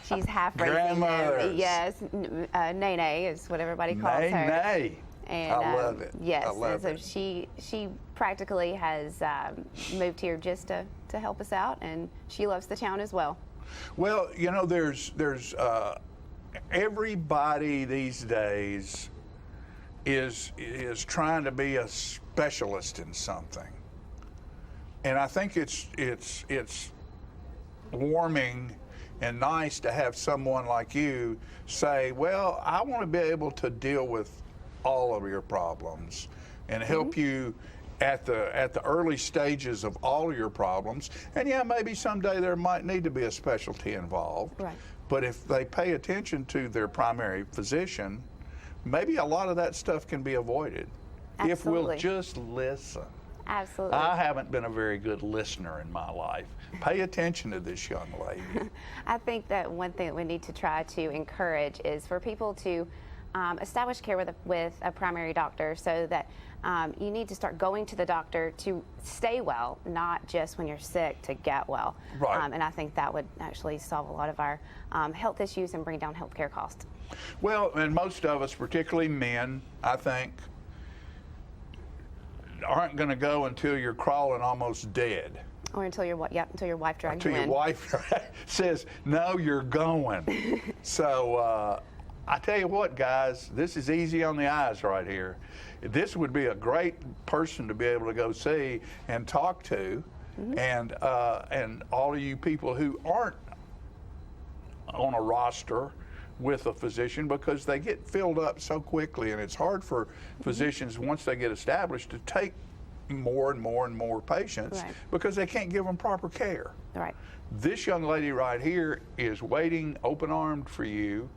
She's half raising them. Yes, Nene is what everybody calls her. Nene. And, I love it. Yes, I love and so it. she practically has moved here just to help us out, and she loves the town as well. Well, you know, there's everybody these days is trying to be a specialist in something, and I think it's warming and nice to have someone like you say, well, I want to be able to deal with all of your problems and help you at the early stages of all of your problems. And yeah, maybe someday there might need to be a specialty involved. Right. But if they pay attention to their primary physician, maybe a lot of that stuff can be avoided. Absolutely. If we'll just listen. Absolutely. I haven't been a very good listener in my life. Pay attention to this young lady. I think that one thing that we need to try to encourage is for people to establish care with a primary doctor, so that you need to start going to the doctor to stay well, not just when you're sick to get well. Right. And I think that would actually solve a lot of our health issues and bring down healthcare costs. Well, and most of us, particularly men, I think, aren't going to go until you're crawling almost dead. Or until your wife drags you in. Until your wife says, no, you're going. So I tell you what, guys, this is easy on the eyes right here. This would be a great person to be able to go see and talk to, and all of you people who aren't on a roster with a physician, because they get filled up so quickly, and it's hard for physicians once they get established to take more and more and more patients, because they can't give them proper care. Right. This young lady right here is waiting open-armed for you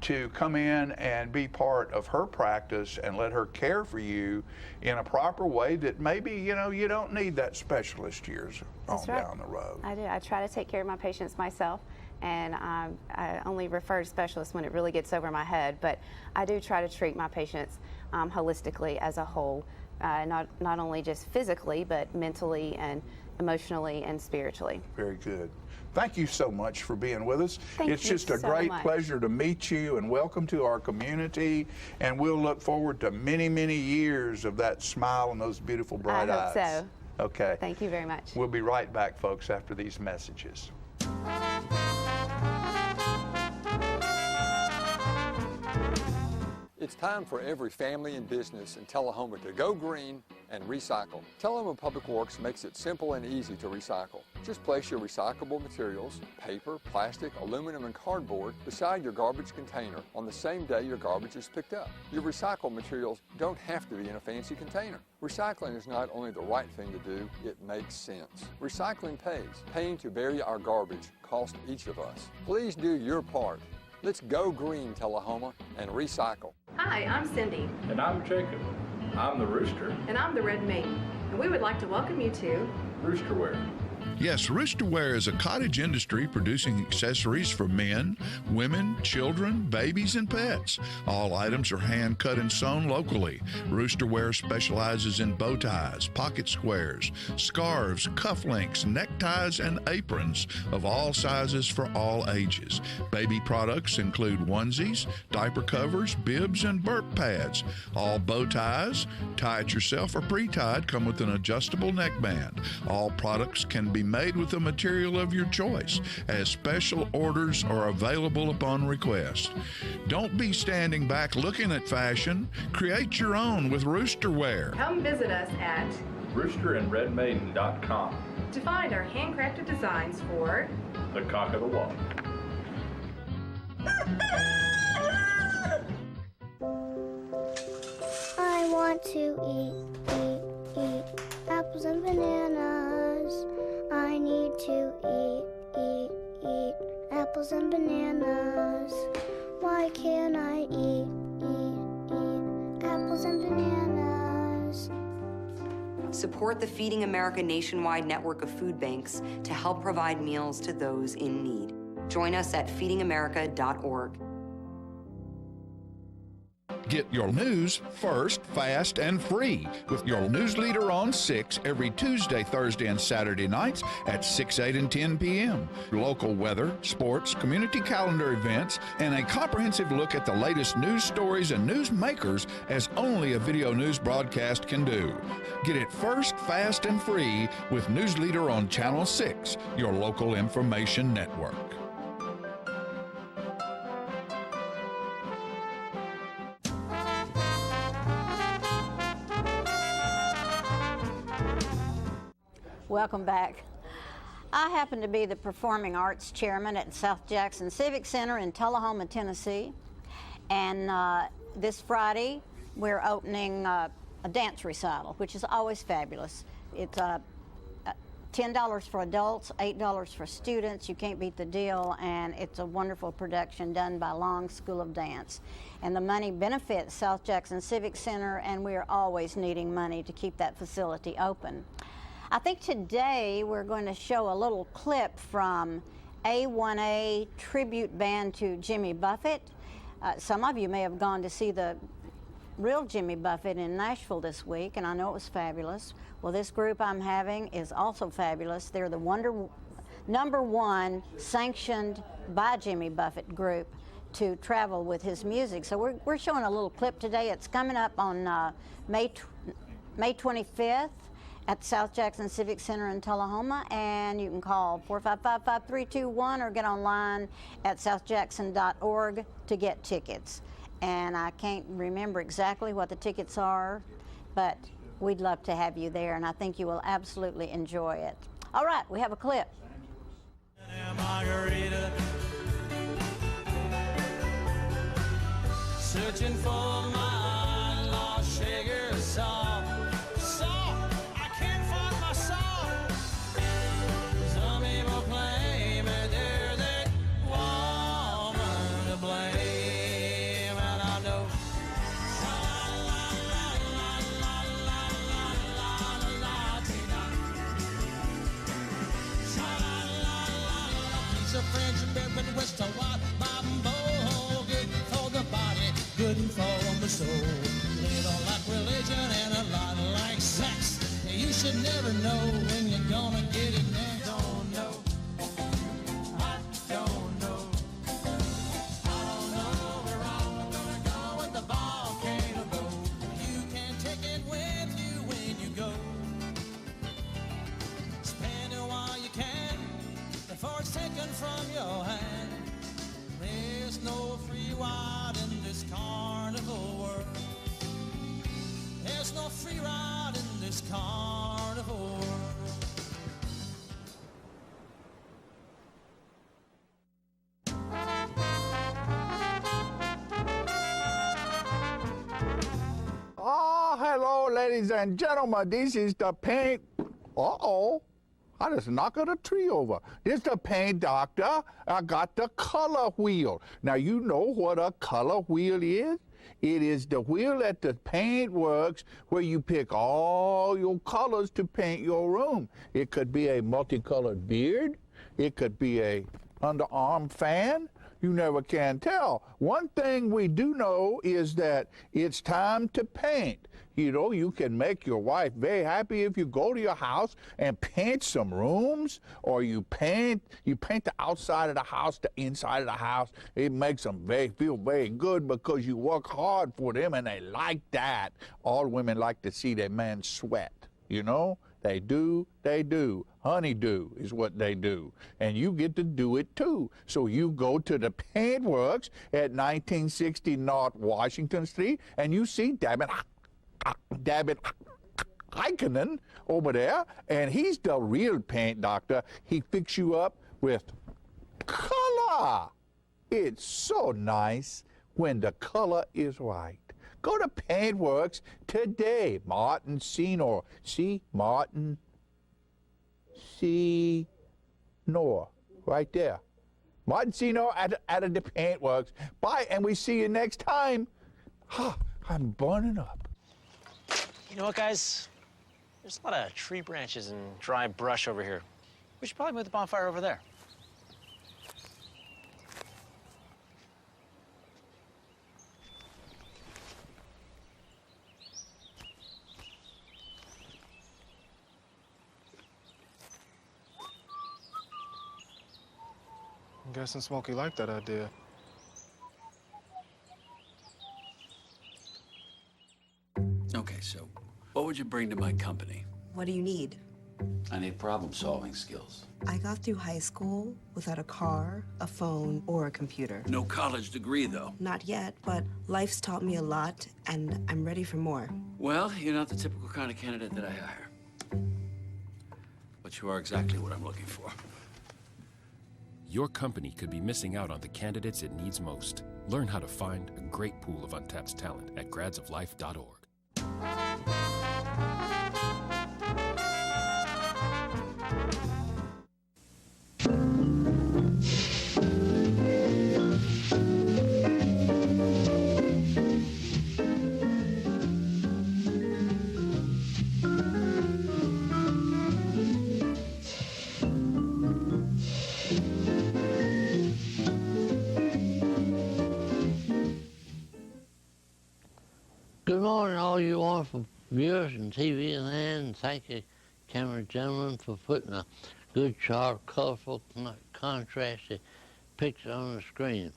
to come in and be part of her practice and let her care for you in a proper way that maybe, you know, you don't need that specialist years on down the road. I do. I try to take care of my patients myself, and I only refer to specialists when it really gets over my head, but I do try to treat my patients holistically as a whole, not only just physically, but mentally and emotionally and spiritually. Very good. Thank you so much for being with us. It's just a great pleasure to meet you, and welcome to our community. And we'll look forward to many, many years of that smile and those beautiful bright eyes. I hope so. Okay. Thank you very much. We'll be right back, folks, after these messages. It's time for every family and business in Tullahoma to go green and recycle. Tullahoma Public Works makes it simple and easy to recycle. Just place your recyclable materials, paper, plastic, aluminum, and cardboard beside your garbage container on the same day your garbage is picked up. Your recycled materials don't have to be in a fancy container. Recycling is not only the right thing to do, it makes sense. Recycling pays. Paying to bury our garbage costs each of us. Please do your part. Let's go green, Tullahoma, and recycle. Hi, I'm Cindy. And I'm Jacob. I'm the Rooster. And I'm the Red Maiden. And we would like to welcome you to Roosterwear. Yes, Roosterwear is a cottage industry producing accessories for men, women, children, babies, and pets. All items are hand cut and sewn locally. Roosterwear specializes in bow ties, pocket squares, scarves, cufflinks, neckties, and aprons of all sizes for all ages. Baby products include onesies, diaper covers, bibs, and burp pads. All bow ties, tie it yourself or pre-tied, come with an adjustable neckband. All products can be made with the material of your choice, as special orders are available upon request. Don't be standing back looking at fashion. Create your own with Roosterwear. Come visit us at roosterandredmaiden.com to find our handcrafted designs for the cock of the walk. I want to eat apples and bananas. I need to eat apples and bananas. Why can't I eat apples and bananas? Support the Feeding America nationwide network of food banks to help provide meals to those in need. Join us at feedingamerica.org. Get your news first, fast, and free with your news leader on 6 every Tuesday, Thursday, and Saturday nights at 6, 8, and 10 p.m. Local weather, sports, community calendar events, and a comprehensive look at the latest news stories and news makers as only a video news broadcast can do. Get it first, fast, and free with News Leader on Channel 6, your local information network. Welcome back. I happen to be the Performing Arts Chairman at South Jackson Civic Center in Tullahoma, Tennessee. And this Friday, we're opening a dance recital, which is always fabulous. It's $10 for adults, $8 for students. You can't beat the deal, and it's a wonderful production done by Long School of Dance. And the money benefits South Jackson Civic Center, and we are always needing money to keep that facility open. I think today we're going to show a little clip from A1A tribute band to Jimmy Buffett. Some of you may have gone to see the real Jimmy Buffett in Nashville this week, and I know it was fabulous. Well, this group I'm having is also fabulous. They're the number one sanctioned by Jimmy Buffett group to travel with his music. So we're showing a little clip today. It's coming up on May 25th. At South Jackson Civic Center in Tullahoma, and you can call 455-5321 or get online at southjackson.org to get tickets. And I can't remember exactly what the tickets are, but we'd love to have you there, and I think you will absolutely enjoy it. All right, we have a clip. Margarita, searching for my lost sugar salt. Good for the soul. Little like religion and a lot like sex. You should never know when you're gonna get it next. Don't know. I don't know. I don't know where I'm gonna go with the volcano go. You can take it with you when you go. Spend it while you can before it's taken from your hand. There's no free ride in this carnival world. carnivore. Oh, hello, ladies and gentlemen. This is the paint. Uh-oh. I just knocked a tree over. This is the paint doctor. I got the color wheel. Now, you know what a color wheel is? It is the wheel at the paint works where you pick all your colors to paint your room. It could be a multicolored beard. It could be a underarm fan. You never can tell. One thing we do know is that it's time to paint. You know, you can make your wife very happy if you go to your house and paint some rooms, or you paint the outside of the house, the inside of the house. It makes them feel very good because you work hard for them and they like that. All women like to see their man sweat, you know? They do. Honeydew is what they do. And you get to do it too. So you go to the paint works at 1960 North Washington Street and you see David Heikkinen over there, and he's the real paint doctor. He fix you up with color. It's so nice when the color is right. Go to Paintworks today. Martin Senor. See? Martin Senor. Right there. Martin Senor at the Paintworks. Bye, and we see you next time. I'm burning up. You know what, guys? There's a lot of tree branches and dry brush over here. We should probably move the bonfire over there. I'm guessing Smokey liked that idea. Okay, so what would you bring to my company? What do you need? I need problem-solving skills. I got through high school without a car, a phone, or a computer. No college degree, though. Not yet, but life's taught me a lot, and I'm ready for more. Well, you're not the typical kind of candidate that I hire. But you are exactly what I'm looking for. Your company could be missing out on the candidates it needs most. Learn how to find a great pool of untapped talent at gradsoflife.org. Good morning, all you wonderful viewers and TV land, and thank you, camera gentlemen, for putting a good, sharp, colorful, contrasty picture on the screen.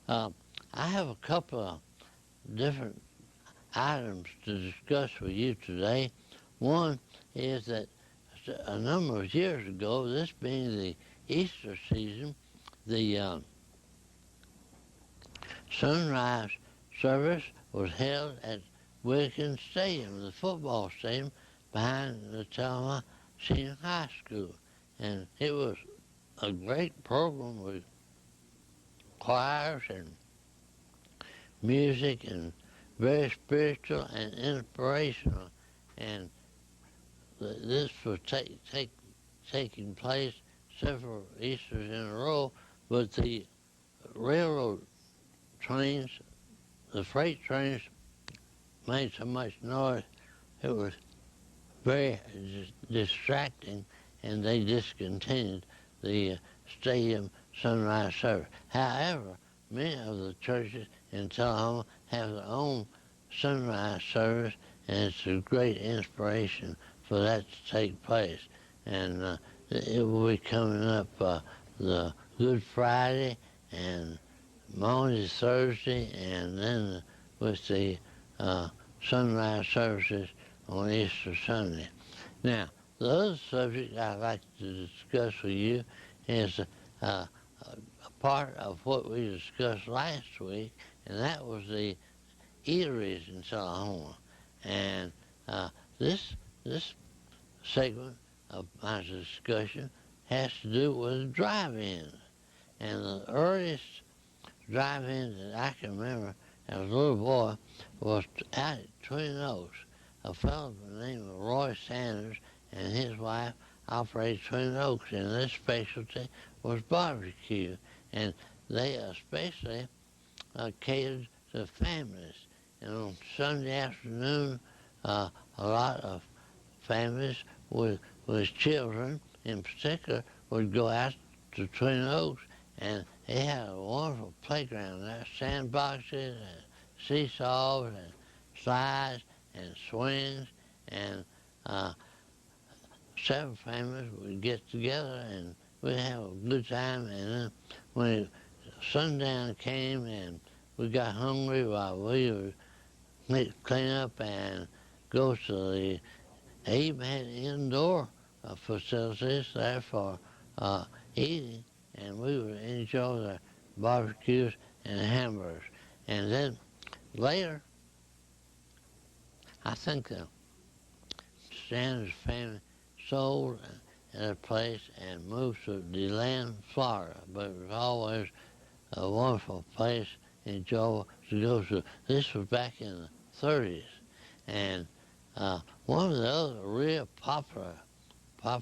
I have a couple of different items to discuss with you today. One is that a number of years ago, this being the Easter season, the sunrise service was held at Wilkins Stadium, the football stadium behind the Tullahoma Senior High School. And it was a great program with choirs and music and very spiritual and inspirational. And this was taking place several Easters in a row, but the railroad trains, the freight trains, made so much noise, it was very distracting, and they discontinued the stadium sunrise service. However, many of the churches in Tullahoma have their own sunrise service, and it's a great inspiration for that to take place. And it will be coming up the Good Friday and Maundy Thursday, and then with the sunrise services on Easter Sunday. Now, the other subject I'd like to discuss with you is a part of what we discussed last week, and that was the eateries in Tullahoma. And this this segment of my discussion has to do with drive-ins. And the earliest drive-in that I can remember as a little boy was out at Twin Oaks. A fellow by the name of Roy Sanders and his wife operated Twin Oaks, and their specialty was barbecue. And they especially catered to families. And on Sunday afternoon, a lot of families with children in particular would go out to Twin Oaks, and they had a wonderful playground there, sandboxes and seesaws and slides and swings, and several families would get together and we'd have a good time. And then when sundown came and we got hungry while we would clean up and go to the, they even had indoor facilities there for eating, and we would enjoy the barbecues and hamburgers. And then later, I think the Sanders family sold their place and moved to DeLand, Florida, but it was always a wonderful place, enjoyable to go to. This was back in the 30s, and one of the other real popular,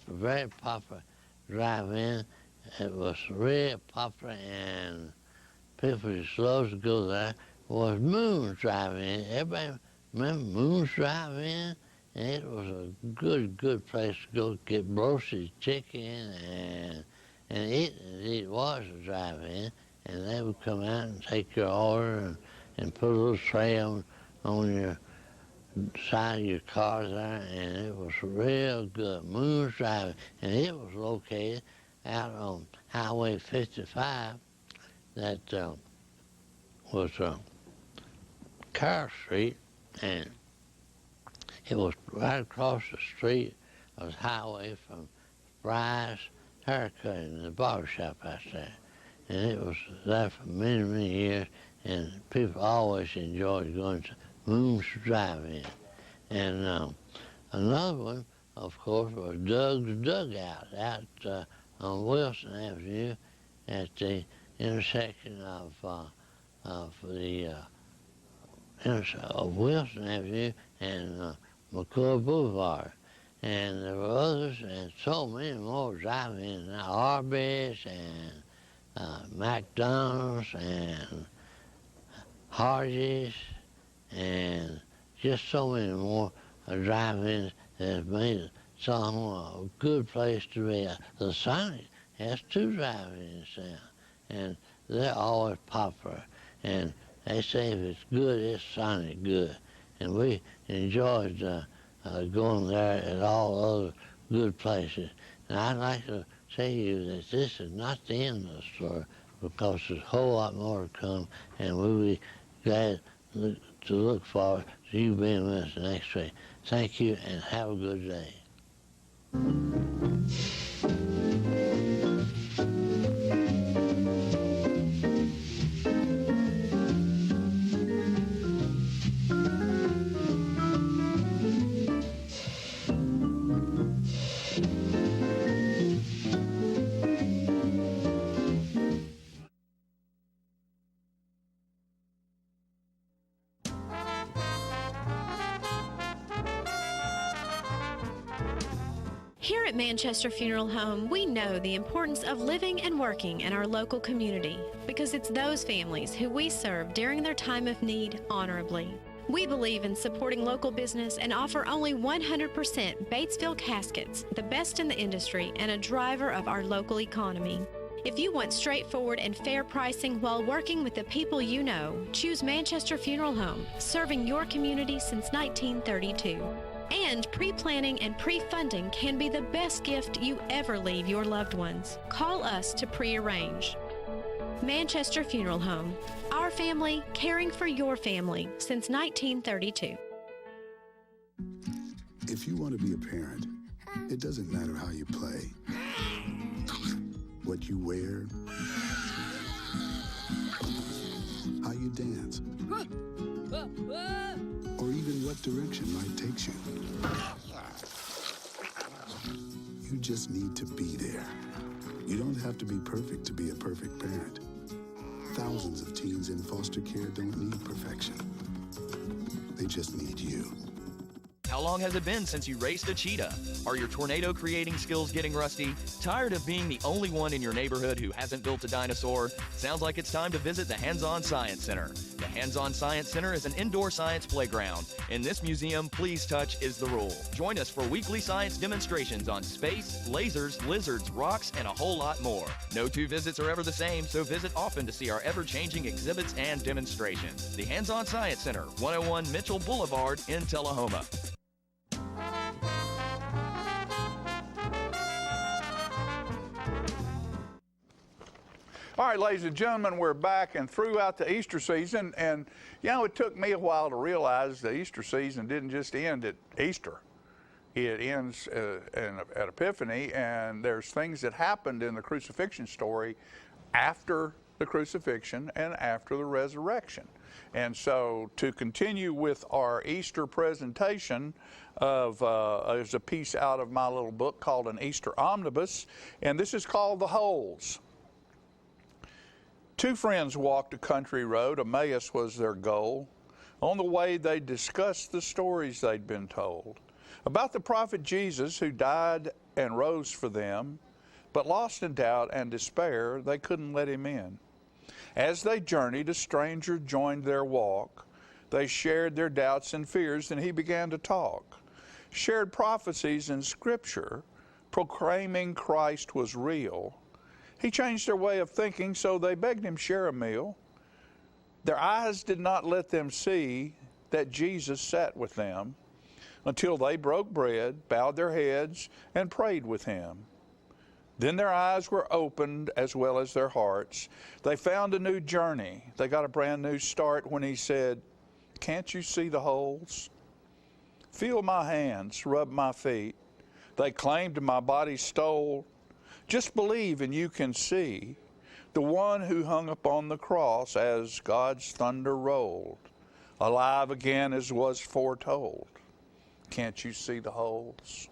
very popular drive-in, it was real popular and people just loved to go there, was Moon's Drive-In. Everybody remember Moon's Drive-In? And it was a good place to go get roasted chicken, and it was a drive-in, and they would come out and take your order and put a little tray on your side of your car there, and it was real good. Moon's Drive-In, and it was located out on Highway 55 that was Carroll Street, and it was right across the street of the highway from Fry's Haircut and the barber shop out there. And it was there for many, many years, and people always enjoyed going to Moon's Drive-In. And another one, of course, was Doug's Dugout out on Wilson Avenue at the intersection of Wilson Avenue and McClure Boulevard. And there were others, and so many more drive-ins, Arby's and McDonald's and Hardee's, and just so many more drive-ins that have made Tullahoma a good place to be. The Sonic has 2 drive-ins now, and they're always popular. And they say if it's good, it's Sonic good. And we enjoyed going there at all other good places. And I'd like to tell you that this is not the end of the story, because there's a whole lot more to come, and we'll be glad to look forward to you being with us next week. Thank you, and have a good day. Here at Manchester Funeral Home, we know the importance of living and working in our local community, because it's those families who we serve during their time of need honorably. We believe in supporting local business and offer only 100% Batesville caskets, the best in the industry and a driver of our local economy. If you want straightforward and fair pricing while working with the people you know, choose Manchester Funeral Home, serving your community since 1932. And pre-planning and pre-funding can be the best gift you ever leave your loved ones. Call us to pre-arrange. Manchester Funeral Home. Our family, caring for your family since 1932. If you want to be a parent, it doesn't matter how you play, what you wear, how you dance, or even what direction life takes you. You just need to be there. You don't have to be perfect to be a perfect parent. Thousands of teens in foster care don't need perfection. They just need you. How long has it been since you raced a cheetah? Are your tornado creating skills getting rusty? Tired of being the only one in your neighborhood who hasn't built a dinosaur? Sounds like it's time to visit the Hands-On Science Center. The Hands-On Science Center is an indoor science playground. In this museum, please touch is the rule. Join us for weekly science demonstrations on space, lasers, lizards, rocks, and a whole lot more. No two visits are ever the same, so visit often to see our ever-changing exhibits and demonstrations. The Hands-On Science Center, 101 Mitchell Boulevard in Tullahoma. All right, ladies and gentlemen, we're back and throughout the Easter season, and you know, it took me a while to realize the Easter season didn't just end at Easter. It ends at Epiphany, and there's things that happened in the crucifixion story after the crucifixion and after the resurrection. And so to continue with our Easter presentation of, there's a piece out of my little book called An Easter Omnibus, and this is called The Holes. Two friends walked a country road. Emmaus was their goal. On the way, they discussed the stories they'd been told about the prophet Jesus who died and rose for them, but lost in doubt and despair, they couldn't let him in. As they journeyed, a stranger joined their walk. They shared their doubts and fears, and he began to talk. Shared prophecies in Scripture, proclaiming Christ was real. He changed their way of thinking, so they begged him share a meal. Their eyes did not let them see that Jesus sat with them until they broke bread, bowed their heads, and prayed with him. Then their eyes were opened as well as their hearts. They found a new journey. They got a brand new start when he said, "Can't you see the holes? Feel my hands, rub my feet. They claimed my body stole. Just believe and you can see the one who hung upon the cross as God's thunder rolled, alive again as was foretold. Can't you see the holes?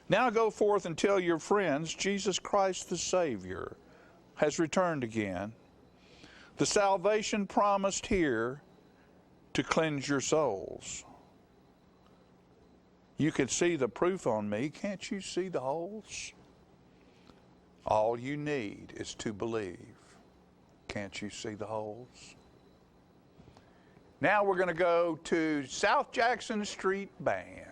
Now go forth and tell your friends Jesus Christ the Savior has returned again. The salvation promised here to cleanse your souls. You can see the proof on me. Can't you see the holes? All you need is to believe. Can't you see the holes? Now we're going to go to South Jackson Street Band.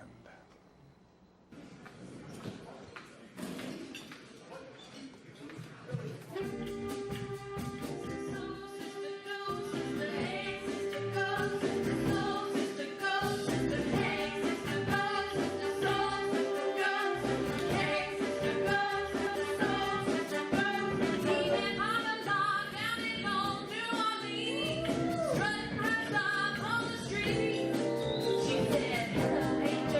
She said, "Hey,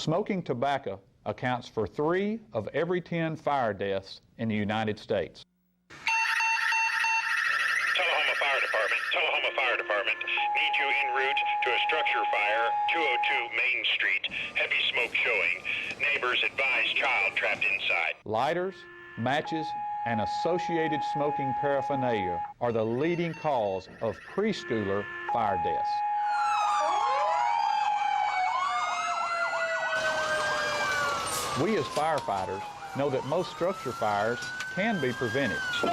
Smoking tobacco accounts for 3 of every 10 fire deaths in the United States. Tullahoma Fire Department. Need you en route to a structure fire, 202 Main Street. Heavy smoke showing. Neighbors advise child trapped inside. Lighters, matches, and associated smoking paraphernalia are the leading cause of preschooler fire deaths. We as firefighters know that most structure fires can be prevented. I've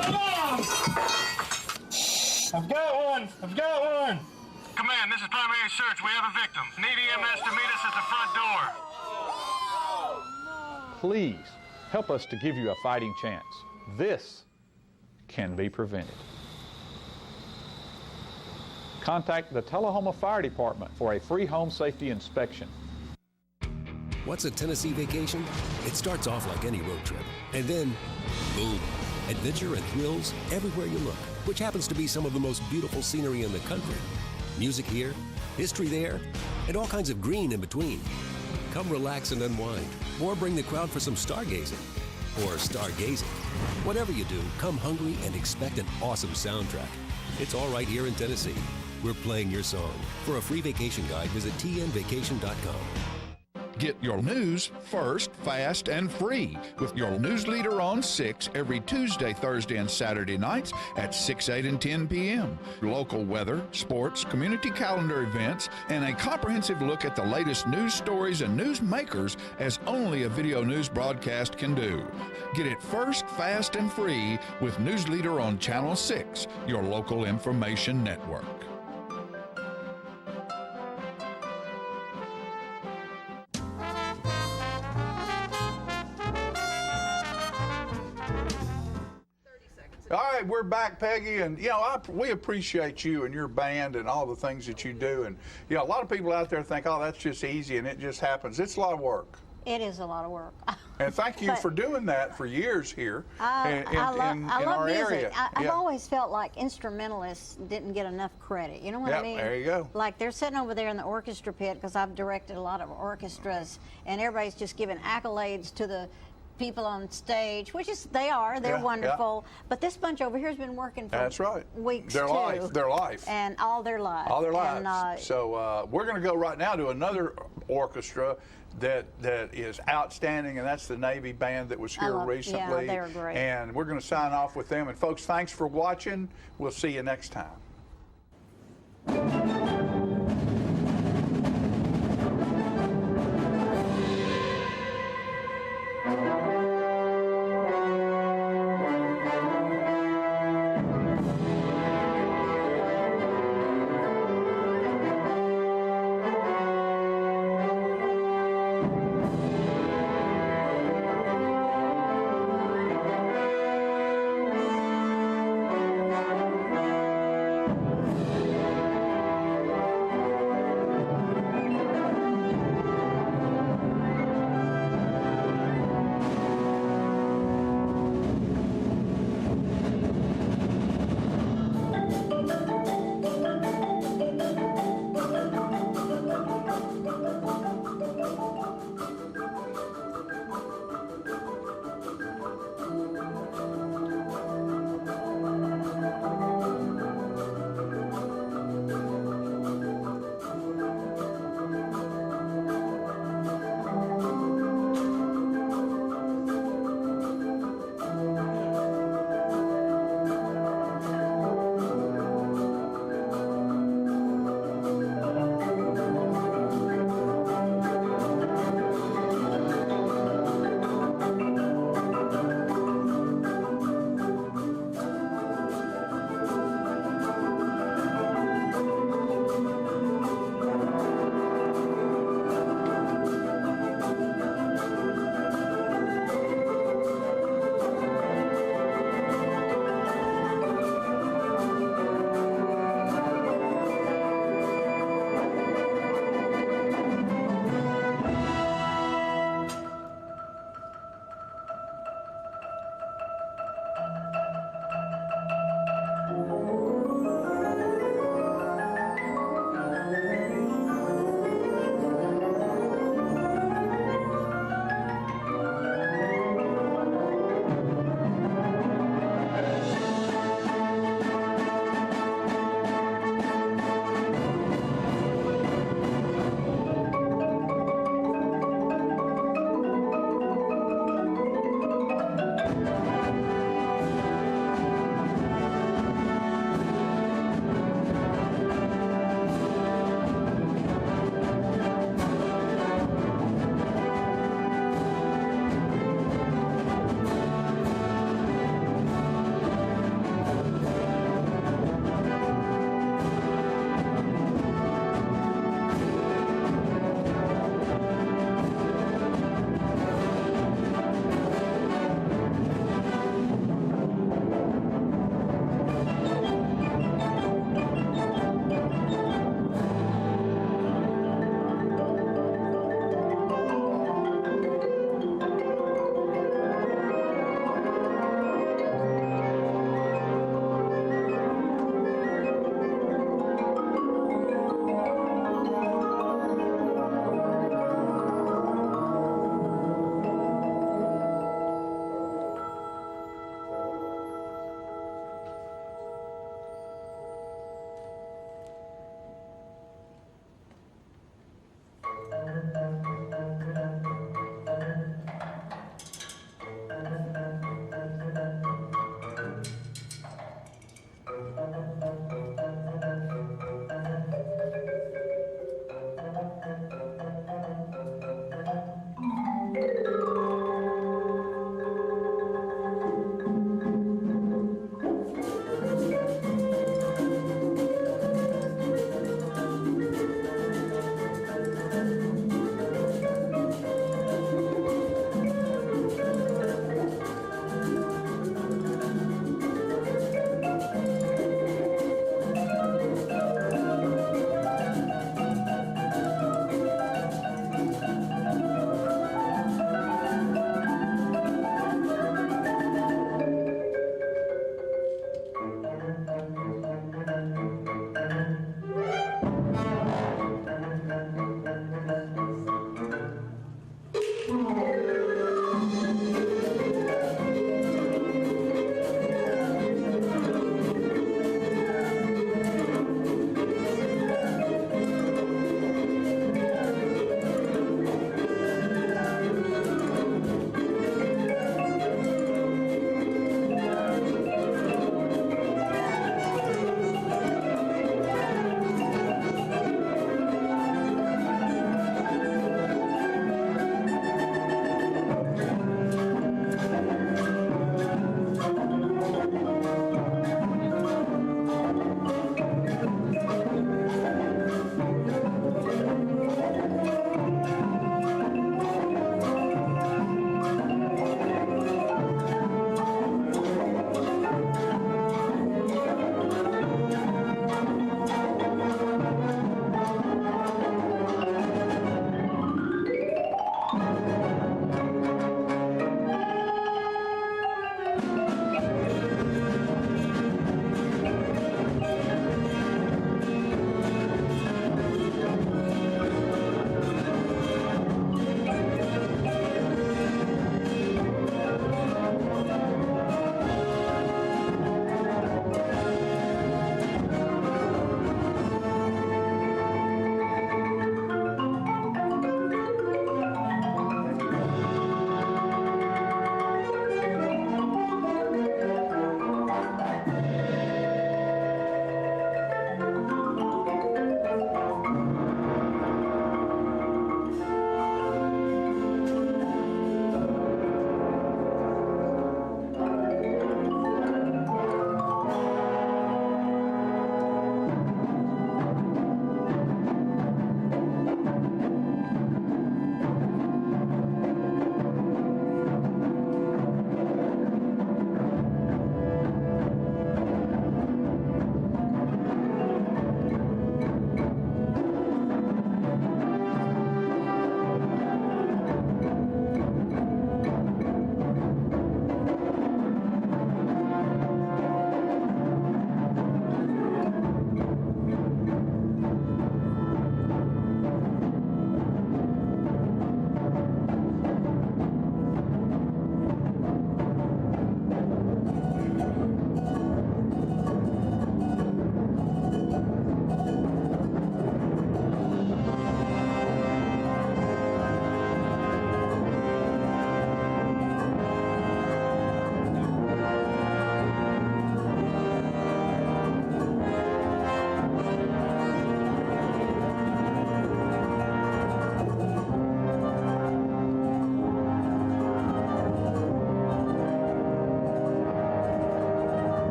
got one! Command, this is primary search. We have a victim. Need EMS to meet us at the front door. Please help us to give you a fighting chance. This can be prevented. Contact the Tullahoma Fire Department for a free home safety inspection. What's a Tennessee vacation? It starts off like any road trip, and then, boom, adventure and thrills everywhere you look, which happens to be some of the most beautiful scenery in the country. Music here, history there, and all kinds of green in between. Come relax and unwind, or bring the crowd for some stargazing, or stargazing. Whatever you do, come hungry and expect an awesome soundtrack. It's all right here in Tennessee. We're playing your song. For a free vacation guide, visit tnvacation.com. Get your news first, fast, and free with your news leader on 6 every Tuesday, Thursday, and Saturday nights at 6, 8, and 10 p.m. Local weather, sports, community calendar events, and a comprehensive look at the latest news stories and news makers as only a video news broadcast can do. Get it first, fast, and free with News Leader on Channel 6, your local information network. All right, we're back, Peggy, and we appreciate you and your band and all the things that you do. And a lot of people out there think, oh, that's just easy and it just happens. It's a lot of work. It is a lot of work. And thank you for doing that for years here in our music. area. I've always felt like instrumentalists didn't get enough credit. You know what I mean? There you go. Like they're sitting over there in the orchestra pit, because I've directed a lot of orchestras, and everybody's just giving accolades to the people on stage, which is they're wonderful. But this bunch over here has been working for weeks their life, and all their lives. And, so we're going to go right now to another orchestra that is outstanding, and that's the Navy band that was here recently. Yeah, they're great. And we're going to sign off with them. And folks, thanks for watching. We'll see you next time.